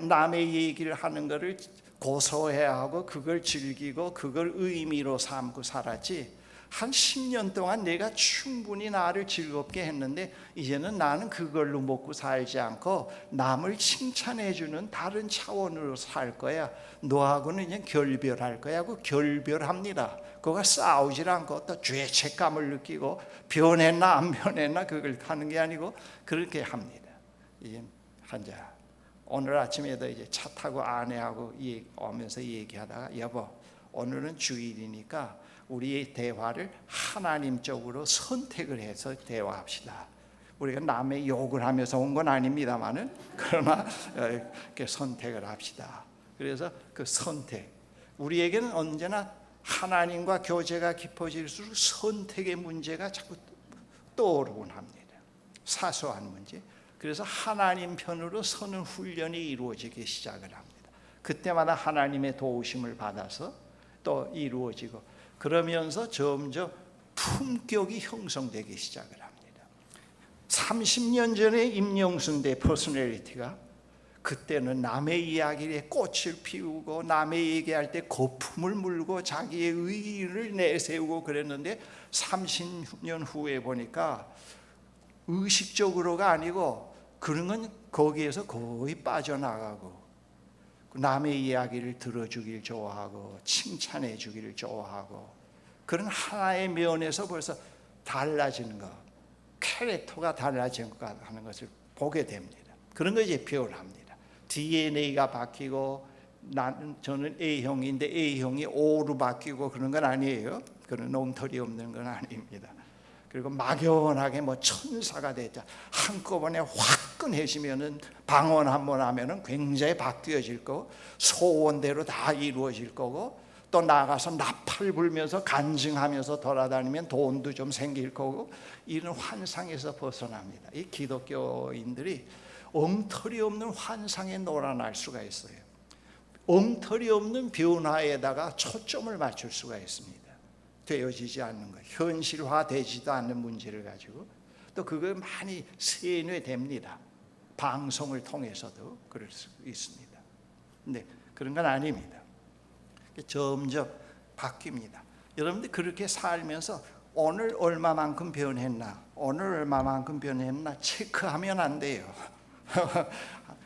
남의 얘기를 하는 거를 고소해하고 그걸 즐기고 그걸 의미로 삼고 살았지, 한 10년 동안 내가 충분히 나를 즐겁게 했는데 이제는 나는 그걸로 먹고 살지 않고 남을 칭찬해 주는 다른 차원으로 살 거야. 너하고는 이제 결별할 거야 하고 결별합니다. 그거 싸우질 않고 또 죄책감을 느끼고 변했나 안 변했나 그걸 하는 게 아니고 그렇게 합니다. 이제 한자 오늘 아침에도 이제 차 타고 아내하고 오면서 얘기하다가, 여보 오늘은 주일이니까 우리의 대화를 하나님 쪽으로 선택을 해서 대화합시다. 우리가 남의 욕을 하면서 온 건 아닙니다만은 그러나 이렇게 선택을 합시다. 그래서 그 선택, 우리에게는 언제나 하나님과 교제가 깊어질수록 선택의 문제가 자꾸 떠오르곤 합니다. 사소한 문제. 그래서 하나님 편으로 서는 훈련이 이루어지기 시작을 합니다. 그때마다 하나님의 도우심을 받아서 또 이루어지고, 그러면서 점점 품격이 형성되기 시작을 합니다. 30년 전에 임영순 대 퍼스널리티가 그때는 남의 이야기에 꽃을 피우고 남의 얘기할 때 거품을 물고 자기의 의의를 내세우고 그랬는데 30년 후에 보니까 의식적으로가 아니고 그런 건 거기에서 거의 빠져나가고 남의 이야기를 들어주길 좋아하고 칭찬해 주기를 좋아하고 그런 하나의 면에서 벌써 달라지는 것, 캐릭터가 달라지는 것 하는 것을 보게 됩니다. 그런 거 이제 표현합니다. DNA가 바뀌고 저는 A형인데 A형이 O로 바뀌고 그런 건 아니에요. 그런 엉터리 없는 건 아닙니다. 그리고 막연하게 뭐 천사가 됐다 한꺼번에 화끈해지면은 방언 한번 하면은 굉장히 바뀌어질 거고 소원대로 다 이루어질 거고 또 나가서 나팔 불면서 간증하면서 돌아다니면 돈도 좀 생길 거고 이런 환상에서 벗어납니다. 이 기독교인들이 엉터리 없는 환상에 놀아날 수가 있어요. 엉터리 없는 변화에다가 초점을 맞출 수가 있습니다. 되어지지 않는 것, 현실화되지도 않는 문제를 가지고 또 그걸 많이 세뇌됩니다. 방송을 통해서도 그럴 수 있습니다. 근데 그런 건 아닙니다. 점점 바뀝니다. 여러분들 그렇게 살면서 오늘 얼마만큼 변했나, 오늘 얼마만큼 변했나 체크하면 안 돼요.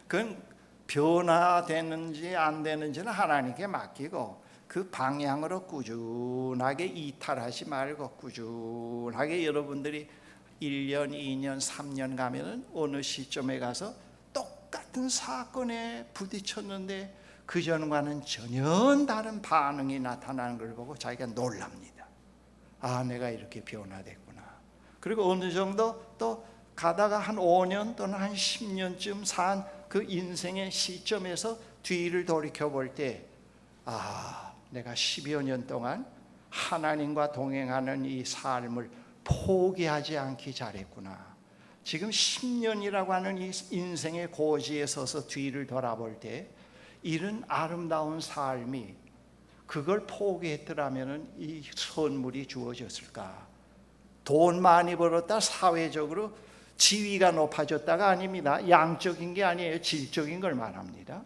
그건 변화되는지 안 되는지는 하나님께 맡기고 그 방향으로 꾸준하게 이탈하지 말고 꾸준하게 여러분들이 1년, 2년, 3년 가면은 어느 시점에 가서 똑같은 사건에 부딪혔는데 그전과는 전혀 다른 반응이 나타나는 걸 보고 자기가 놀랍니다. 아, 내가 이렇게 변화됐구나. 그리고 어느 정도 또 가다가 한 5년 또는 한 10년쯤 산 그 인생의 시점에서 뒤를 돌이켜 볼 때 내가 10여 년 동안 하나님과 동행하는 이 삶을 포기하지 않기 잘했구나. 지금 10년이라고 하는 이 인생의 고지에 서서 뒤를 돌아볼 때 이런 아름다운 삶이 그걸 포기했더라면 이 선물이 주어졌을까? 돈 많이 벌었다 사회적으로 지위가 높아졌다가 아닙니다. 양적인 게 아니에요. 질적인 걸 말합니다.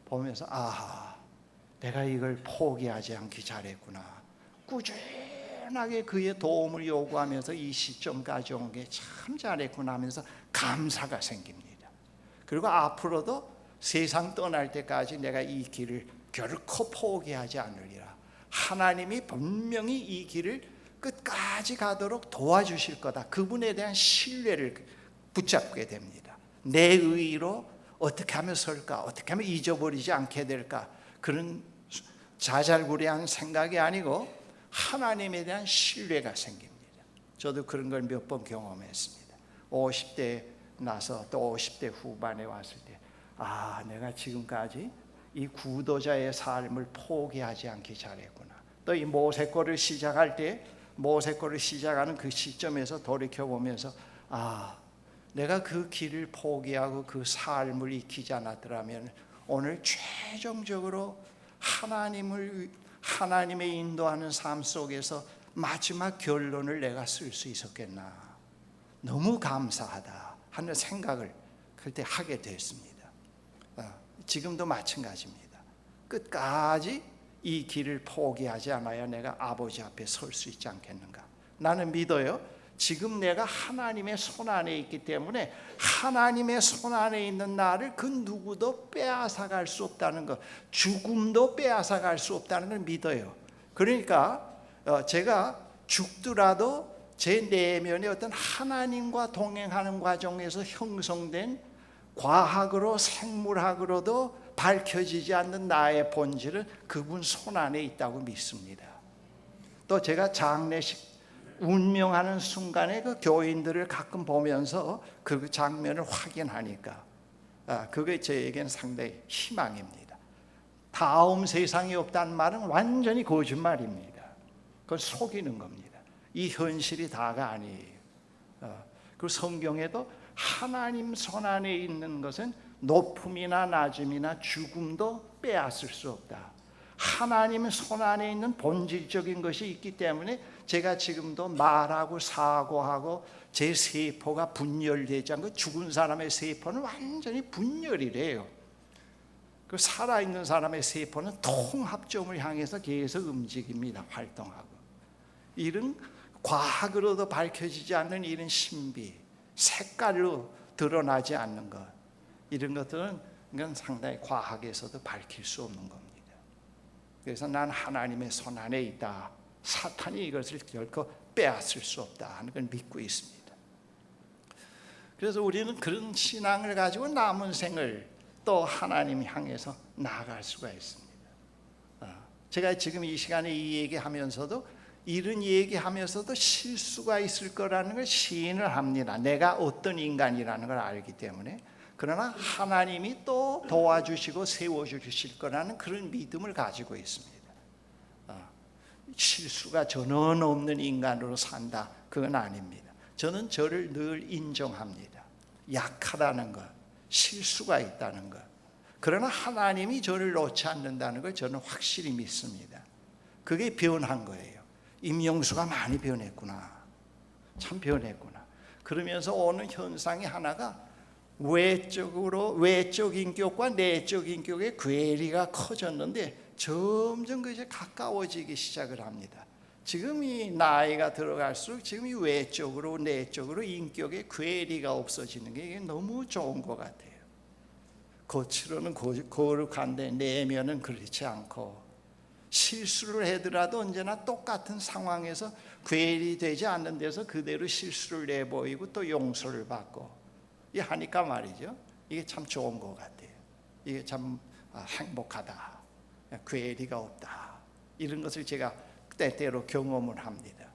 보면서 내가 이걸 포기하지 않기 잘했구나. 꾸준하게 그의 도움을 요구하면서 이 시점까지 온 게 참 잘했구나 하면서 감사가 생깁니다. 그리고 앞으로도 세상 떠날 때까지 내가 이 길을 결코 포기하지 않으리라. 하나님이 분명히 이 길을 끝까지 가도록 도와주실 거다. 그분에 대한 신뢰를 붙잡게 됩니다. 내 의의로 어떻게 하면 설까? 어떻게 하면 잊어버리지 않게 될까? 그런 자잘구레한 생각이 아니고 하나님에 대한 신뢰가 생깁니다. 저도 그런 걸 몇 번 경험했습니다. 50대 나서 또 50대 후반에 왔을 때 내가 지금까지 이 구도자의 삶을 포기하지 않기 잘했구나. 또 이 모세골을 시작할 때 모세골을 시작하는 그 시점에서 돌이켜보면서 내가 그 길을 포기하고 그 삶을 익히지 않았더라면 오늘 최종적으로 하나님의 인도하는 삶 속에서 마지막 결론을 내가 쓸 수 있었겠나. 너무 감사하다 하는 생각을 그때 하게 됐습니다. 지금도 마찬가지입니다. 끝까지 이 길을 포기하지 않아야 내가 아버지 앞에 설 수 있지 않겠는가. 나는 믿어요. 지금 내가 하나님의 손 안에 있기 때문에 하나님의 손 안에 있는 나를 그 누구도 빼앗아갈 수 없다는 것, 죽음도 빼앗아갈 수 없다는 걸 믿어요. 그러니까 제가 죽더라도 제 내면에 어떤 하나님과 동행하는 과정에서 형성된 과학으로 생물학으로도 밝혀지지 않는 나의 본질은 그분 손 안에 있다고 믿습니다. 또 제가 장례식 운명하는 순간에 그 교인들을 가끔 보면서 그 장면을 확인하니까 그게 저에게는 상당히 희망입니다. 다음 세상이 없다는 말은 완전히 거짓말입니다. 그건 속이는 겁니다. 이 현실이 다가 아니에요. 그 성경에도 하나님 손 안에 있는 것은 높음이나 낮음이나 죽음도 빼앗을 수 없다. 하나님 손 안에 있는 본질적인 것이 있기 때문에 제가 지금도 말하고 사고하고 제 세포가 분열되지 않고 죽은 사람의 세포는 완전히 분열이래요. 그 살아있는 사람의 세포는 통합점을 향해서 계속 움직입니다. 활동하고. 이런 과학으로도 밝혀지지 않는 이런 신비, 색깔로 드러나지 않는 것, 이런 것들은 이건 상당히 과학에서도 밝힐 수 없는 겁니다. 그래서 난 하나님의 손 안에 있다. 사탄이 이것을 결코 빼앗을 수 없다 하는 걸 믿고 있습니다. 그래서 우리는 그런 신앙을 가지고 남은 생을 또 하나님 향해서 나아갈 수가 있습니다. 제가 지금 이 시간에 이 얘기하면서도 이런 얘기하면서도 실수가 있을 거라는 걸 시인을 합니다. 내가 어떤 인간이라는 걸 알기 때문에. 그러나 하나님이 또 도와주시고 세워주실 거라는 그런 믿음을 가지고 있습니다. 실수가 전혀 없는 인간으로 산다, 그건 아닙니다. 저는 저를 늘 인정합니다. 약하다는 것, 실수가 있다는 것. 그러나 하나님이 저를 놓지 않는다는 걸 저는 확실히 믿습니다. 그게 변한 거예요. 임영수가 많이 변했구나. 참 변했구나. 그러면서 오는 현상이 하나가 외적 인격과 내적 인격의 괴리가 커졌는데 점점 그게 가까워지기 시작을 합니다. 지금 이 나이가 들어갈수록 지금 이 외적으로 내적으로 인격의 괴리가 없어지는 게 이게 너무 좋은 것 같아요. 겉으로는 거룩한데 내면은 그렇지 않고 실수를 하더라도 언제나 똑같은 상황에서 괴리되지 않는 데서 그대로 실수를 내보이고 또 용서를 받고 이 하니까 말이죠. 이게 참 좋은 것 같아요. 이게 참 행복하다. 괴리가 없다. 이런 것을 제가 때때로 경험을 합니다.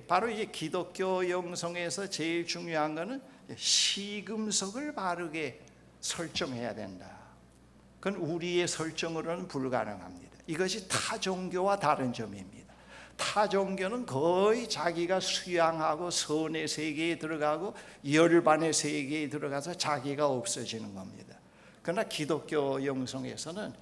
바로 이제 기독교 영성에서 제일 중요한 것은 시금석을 바르게 설정해야 된다. 그건 우리의 설정으로는 불가능합니다. 이것이 타 종교와 다른 점입니다. 타 종교는 거의 자기가 수양하고 선의 세계에 들어가고 열반의 세계에 들어가서 자기가 없어지는 겁니다. 그러나 기독교 영성에서는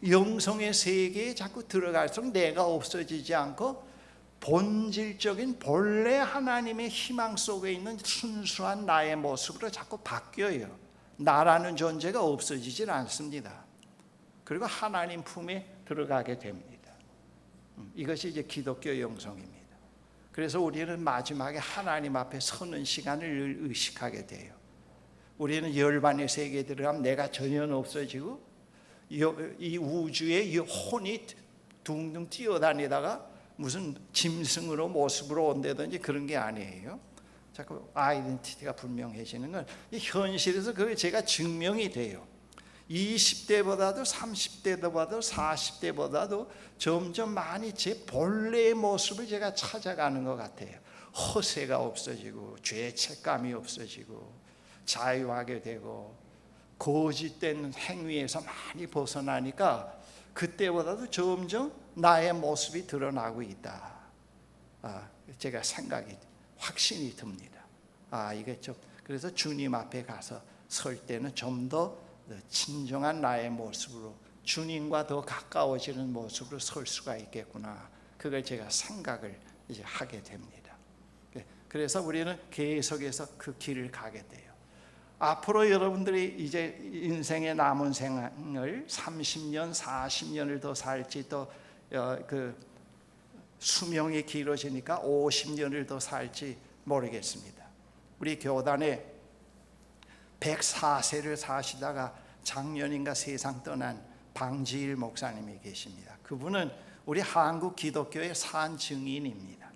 영성의 세계에 자꾸 들어갈수록 내가 없어지지 않고 본질적인 본래 하나님의 희망 속에 있는 순수한 나의 모습으로 자꾸 바뀌어요. 나라는 존재가 없어지질 않습니다. 그리고 하나님 품에 들어가게 됩니다. 이것이 이제 기독교 영성입니다. 그래서 우리는 마지막에 하나님 앞에 서는 시간을 의식하게 돼요. 우리는 열반의 세계에 들어가면 내가 전혀 없어지고 이 우주에 이 혼이 둥둥 뛰어다니다가 무슨 짐승으로 모습으로 온다든지 그런 게 아니에요. 자꾸 아이덴티티가 분명해지는 건 현실에서 그게 제가 증명이 돼요. 20대보다도 30대보다도 40대보다도 점점 많이 제 본래의 모습을 제가 찾아가는 것 같아요. 허세가 없어지고 죄책감이 없어지고 자유하게 되고 거짓된 행위에서 많이 벗어나니까 그때보다도 점점 나의 모습이 드러나고 있다. 제가 생각이 확신이 듭니다. 이게 좀 그래서 주님 앞에 가서 설 때는 좀 더 진정한 나의 모습으로 주님과 더 가까워지는 모습으로 설 수가 있겠구나. 그걸 제가 생각을 이제 하게 됩니다. 그래서 우리는 계속해서 그 길을 가게 돼요. 앞으로 여러분들이 이제 인생의 남은 생을 30년, 40년을 더 살지 또 그 수명이 길어지니까 50년을 더 살지 모르겠습니다. 우리 교단에 104세를 사시다가 작년인가 세상 떠난 방지일 목사님이 계십니다. 그분은 우리 한국 기독교의 산 증인입니다.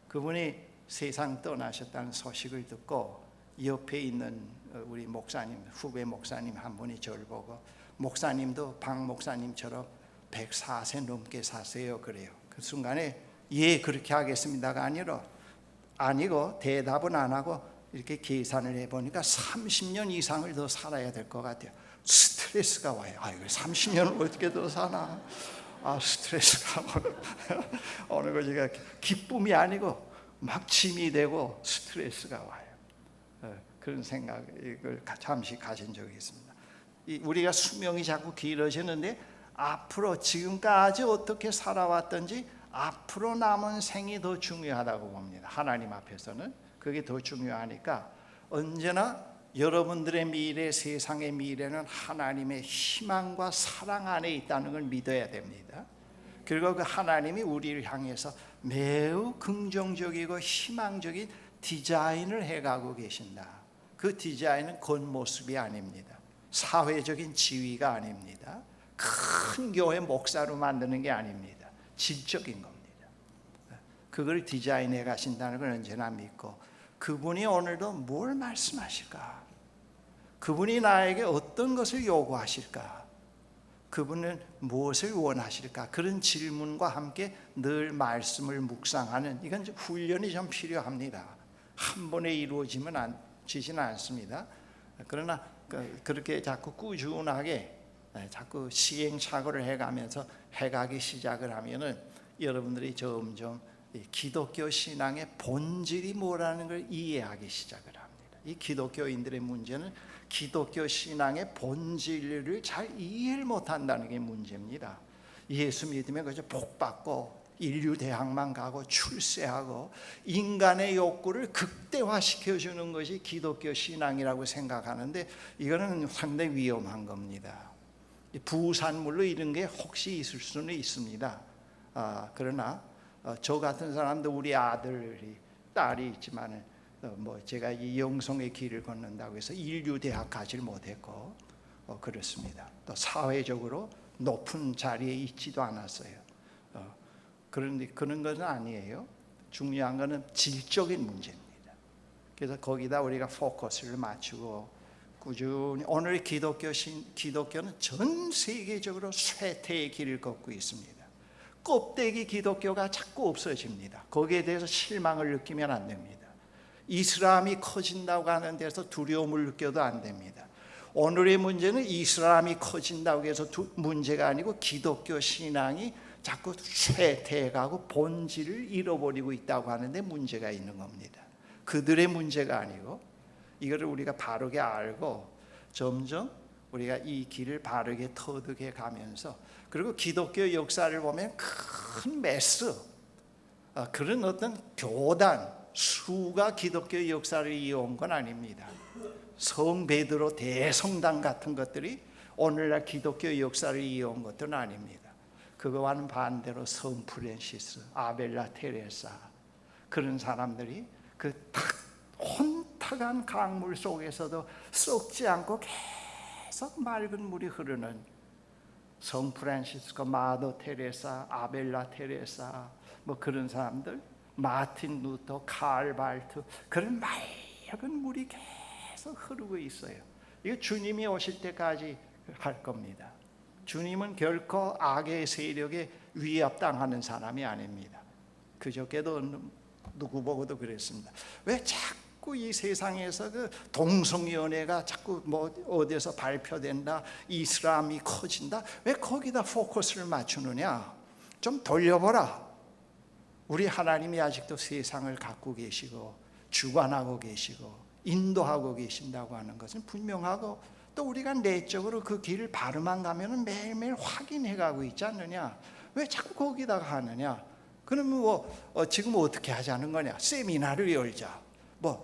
그분이 세상 떠나셨다는 소식을 듣고 옆에 있는 우리 목사님, 후배 목사님 한 분이 저를 보고 목사님도 박 목사님처럼 104세 넘게 사세요 그래요. 그 순간에 예 그렇게 하겠습니다가 아니고 대답은 안 하고 이렇게 계산을 해보니까 30년 이상을 더 살아야 될 것 같아요. 스트레스가 와요. 이거 30년을 어떻게 더 사나. 스트레스가 어느 거 제가 기쁨이 아니고 막 짐이 되고 스트레스가 와요. 그런 생각을 잠시 가진 적이 있습니다. 우리가 수명이 자꾸 길어지는데 앞으로 지금까지 어떻게 살아왔던지 앞으로 남은 생이 더 중요하다고 봅니다. 하나님 앞에서는 그게 더 중요하니까 언제나 여러분들의 미래, 세상의 미래는 하나님의 희망과 사랑 안에 있다는 걸 믿어야 됩니다. 그리고 그 하나님이 우리를 향해서 매우 긍정적이고 희망적인 디자인을 해가고 계신다. 그 디자인은 겉모습이 아닙니다. 사회적인 지위가 아닙니다. 큰 교회 목사로 만드는 게 아닙니다. 질적인 겁니다. 그걸 디자인해 가신다는 걸 언제나 믿고 그분이 오늘도 뭘 말씀하실까? 그분이 나에게 어떤 것을 요구하실까? 그분은 무엇을 원하실까? 그런 질문과 함께 늘 말씀을 묵상하는 이건 훈련이 좀 필요합니다. 한 번에 이루어지지는 않습니다. 그러나 그렇게 자꾸 꾸준하게 자꾸 시행착오를 해가면서 해가기 시작을 하면은 여러분들이 점점 기독교 신앙의 본질이 뭐라는 걸 이해하기 시작을 합니다. 이 기독교인들의 문제는 기독교 신앙의 본질을 잘 이해를 못한다는 게 문제입니다. 예수 믿으면 그저 복받고 인류 대학만 가고 출세하고 인간의 욕구를 극대화시켜주는 것이 기독교 신앙이라고 생각하는데 이거는 상당히 위험한 겁니다. 부산물로 이런 게 혹시 있을 수는 있습니다. 그러나 저 같은 사람도 우리 아들이 딸이 있지만은 제가 이 영성의 길을 걷는다고 해서 인류 대학 가지를 못했고 그렇습니다. 또 사회적으로 높은 자리에 있지도 않았어요. 그런데 그런 것은 아니에요. 중요한 것은 질적인 문제입니다. 그래서 거기다 우리가 포커스를 맞추고 꾸준히 오늘 기독교는 전 세계적으로 쇠퇴의 길을 걷고 있습니다. 껍데기 기독교가 자꾸 없어집니다. 거기에 대해서 실망을 느끼면 안 됩니다. 이슬람이 커진다고 하는 데서 두려움을 느껴도 안 됩니다. 오늘의 문제는 이슬람이 커진다고 해서 문제가 아니고 기독교 신앙이 자꾸 쇠퇴해가고 본질을 잃어버리고 있다고 하는데 문제가 있는 겁니다. 그들의 문제가 아니고 이거를 우리가 바르게 알고 점점 우리가 이 길을 바르게 터득해 가면서, 그리고 기독교 역사를 보면 큰 메스, 그런 어떤 교단 수가 기독교 역사를 이어온 건 아닙니다. 성 베드로 대성당 같은 것들이 오늘날 기독교 역사를 이어온 것은 아닙니다. 그거와는 반대로 성 프란시스, 아벨라 테레사, 그런 사람들이 그 혼탁한 강물 속에서도 썩지 않고 계속 맑은 물이 흐르는 성 프란시스코, 마더 테레사, 아벨라 테레사, 뭐 그런 사람들, 마틴 루터, 칼 발트, 그런 맑은 물이 계속 흐르고 있어요. 이거 주님이 오실 때까지 할 겁니다. 주님은 결코 악의 세력에 위압당하는 사람이 아닙니다. 그저께도 누구 보고도 그랬습니다. 왜 자꾸 이 세상에서 그 동성연애가 자꾸 뭐 어디서 발표된다, 이슬람이 커진다, 왜 거기다 포커스를 맞추느냐? 좀 돌려보라. 우리 하나님이 아직도 세상을 갖고 계시고 주관하고 계시고 인도하고 계신다고 하는 것은 분명하고, 또 우리가 내적으로 그 길을 바로만 가면 매일매일 확인해 가고 있지 않느냐? 왜 자꾸 거기다가 하느냐? 그러면 지금 어떻게 하자는 거냐? 세미나를 열자,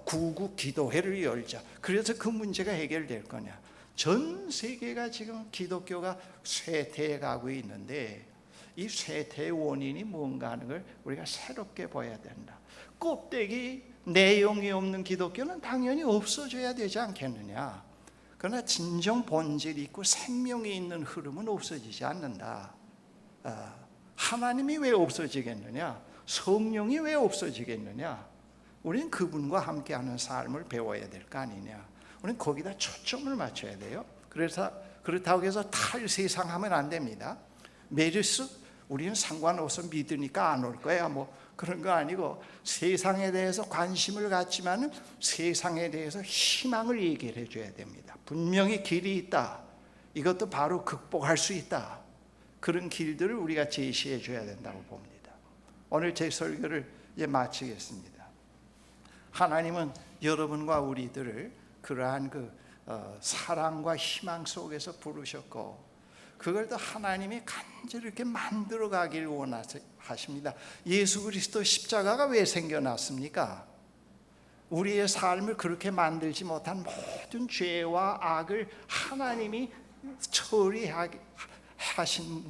구국 기도회를 열자. 그래서 그 문제가 해결될 거냐? 전 세계가 지금 기독교가 쇠퇴해 가고 있는데, 이 쇠퇴의 원인이 뭔가 하는 걸 우리가 새롭게 봐야 된다. 껍데기 내용이 없는 기독교는 당연히 없어져야 되지 않겠느냐? 그러나 진정 본질이 있고 생명이 있는 흐름은 없어지지 않는다. 하나님이 왜 없어지겠느냐? 성령이 왜 없어지겠느냐? 우리는 그분과 함께하는 삶을 배워야 될 거 아니냐? 우리는 거기다 초점을 맞춰야 돼요. 그래서 그렇다고 해서 탈세상 하면 안 됩니다. 메르스 우리는 상관없어 믿으니까 안 올 거야, 그런 거 아니고, 세상에 대해서 관심을 갖지만 세상에 대해서 희망을 얘기를 해줘야 됩니다. 분명히 길이 있다, 이것도 바로 극복할 수 있다, 그런 길들을 우리가 제시해 줘야 된다고 봅니다. 오늘 제 설교를 이제 마치겠습니다. 하나님은 여러분과 우리들을 그러한 사랑과 희망 속에서 부르셨고, 그걸 또 하나님이 간절히 이렇게 만들어 가기를 원하십니다. 예수 그리스도 십자가가 왜 생겨났습니까? 우리의 삶을 그렇게 만들지 못한 모든 죄와 악을 하나님이 처리하신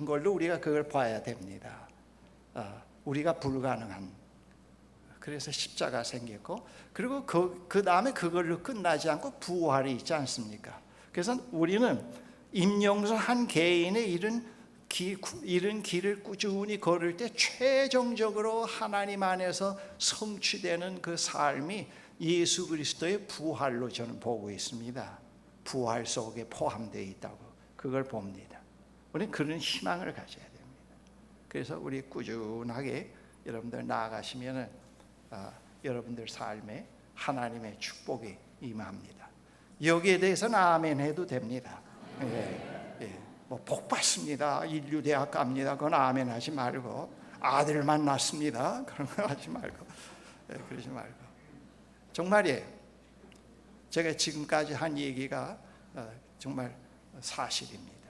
걸로 우리가 그걸 봐야 됩니다. 우리가 불가능한, 그래서 십자가 생겼고, 그리고 그 다음에 그걸로 끝나지 않고 부활이 있지 않습니까? 그래서 우리는 임영수 한 개인의 이런 길을 꾸준히 걸을 때 최종적으로 하나님 안에서 성취되는 그 삶이 예수 그리스도의 부활로 저는 보고 있습니다. 부활 속에 포함되어 있다고 그걸 봅니다. 우리는 그런 희망을 가져야 됩니다. 그래서 우리 꾸준하게 여러분들 나아가시면은 여러분들 삶에 하나님의 축복이 임합니다. 여기에 대해서는 아멘 해도 됩니다. 복 받습니다, 인류대학 갑니다, 그건 아멘 하지 말고, 아들만 낳습니다, 그런 거 하지 말고, 그러지 말고. 정말이에요. 제가 지금까지 한 얘기가 정말 사실입니다.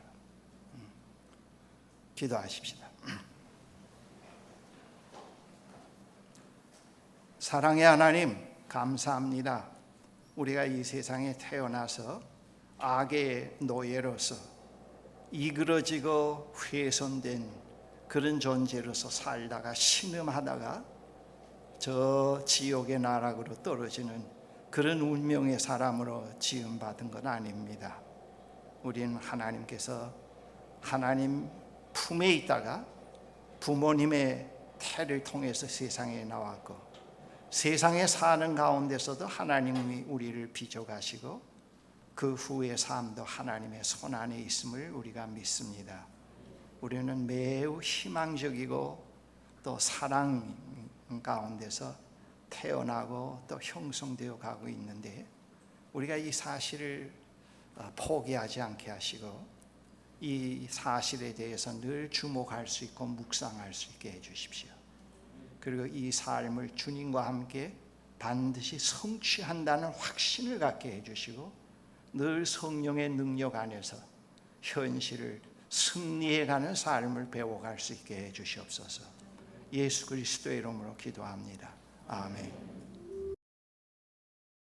기도하십시다. 사랑의 하나님, 감사합니다. 우리가 이 세상에 태어나서 악의 노예로서 이그러지고 훼손된 그런 존재로서 살다가 신음하다가 저 지옥의 나락으로 떨어지는 그런 운명의 사람으로 지음받은 건 아닙니다. 우리는 하나님께서 하나님 품에 있다가 부모님의 태를 통해서 세상에 나왔고, 세상에 사는 가운데서도 하나님이 우리를 빚어가시고 그 후의 삶도 하나님의 손 안에 있음을 우리가 믿습니다. 우리는 매우 희망적이고 또 사랑 가운데서 태어나고 또 형성되어 가고 있는데, 우리가 이 사실을 포기하지 않게 하시고 이 사실에 대해서 늘 주목할 수 있고 묵상할 수 있게 해주십시오. 그리고 이 삶을 주님과 함께 반드시 성취한다는 확신을 갖게 해주시고 늘 성령의 능력 안에서 현실을 승리해가는 삶을 배워갈 수 있게 해주시옵소서. 예수 그리스도의 이름으로 기도합니다. 아멘.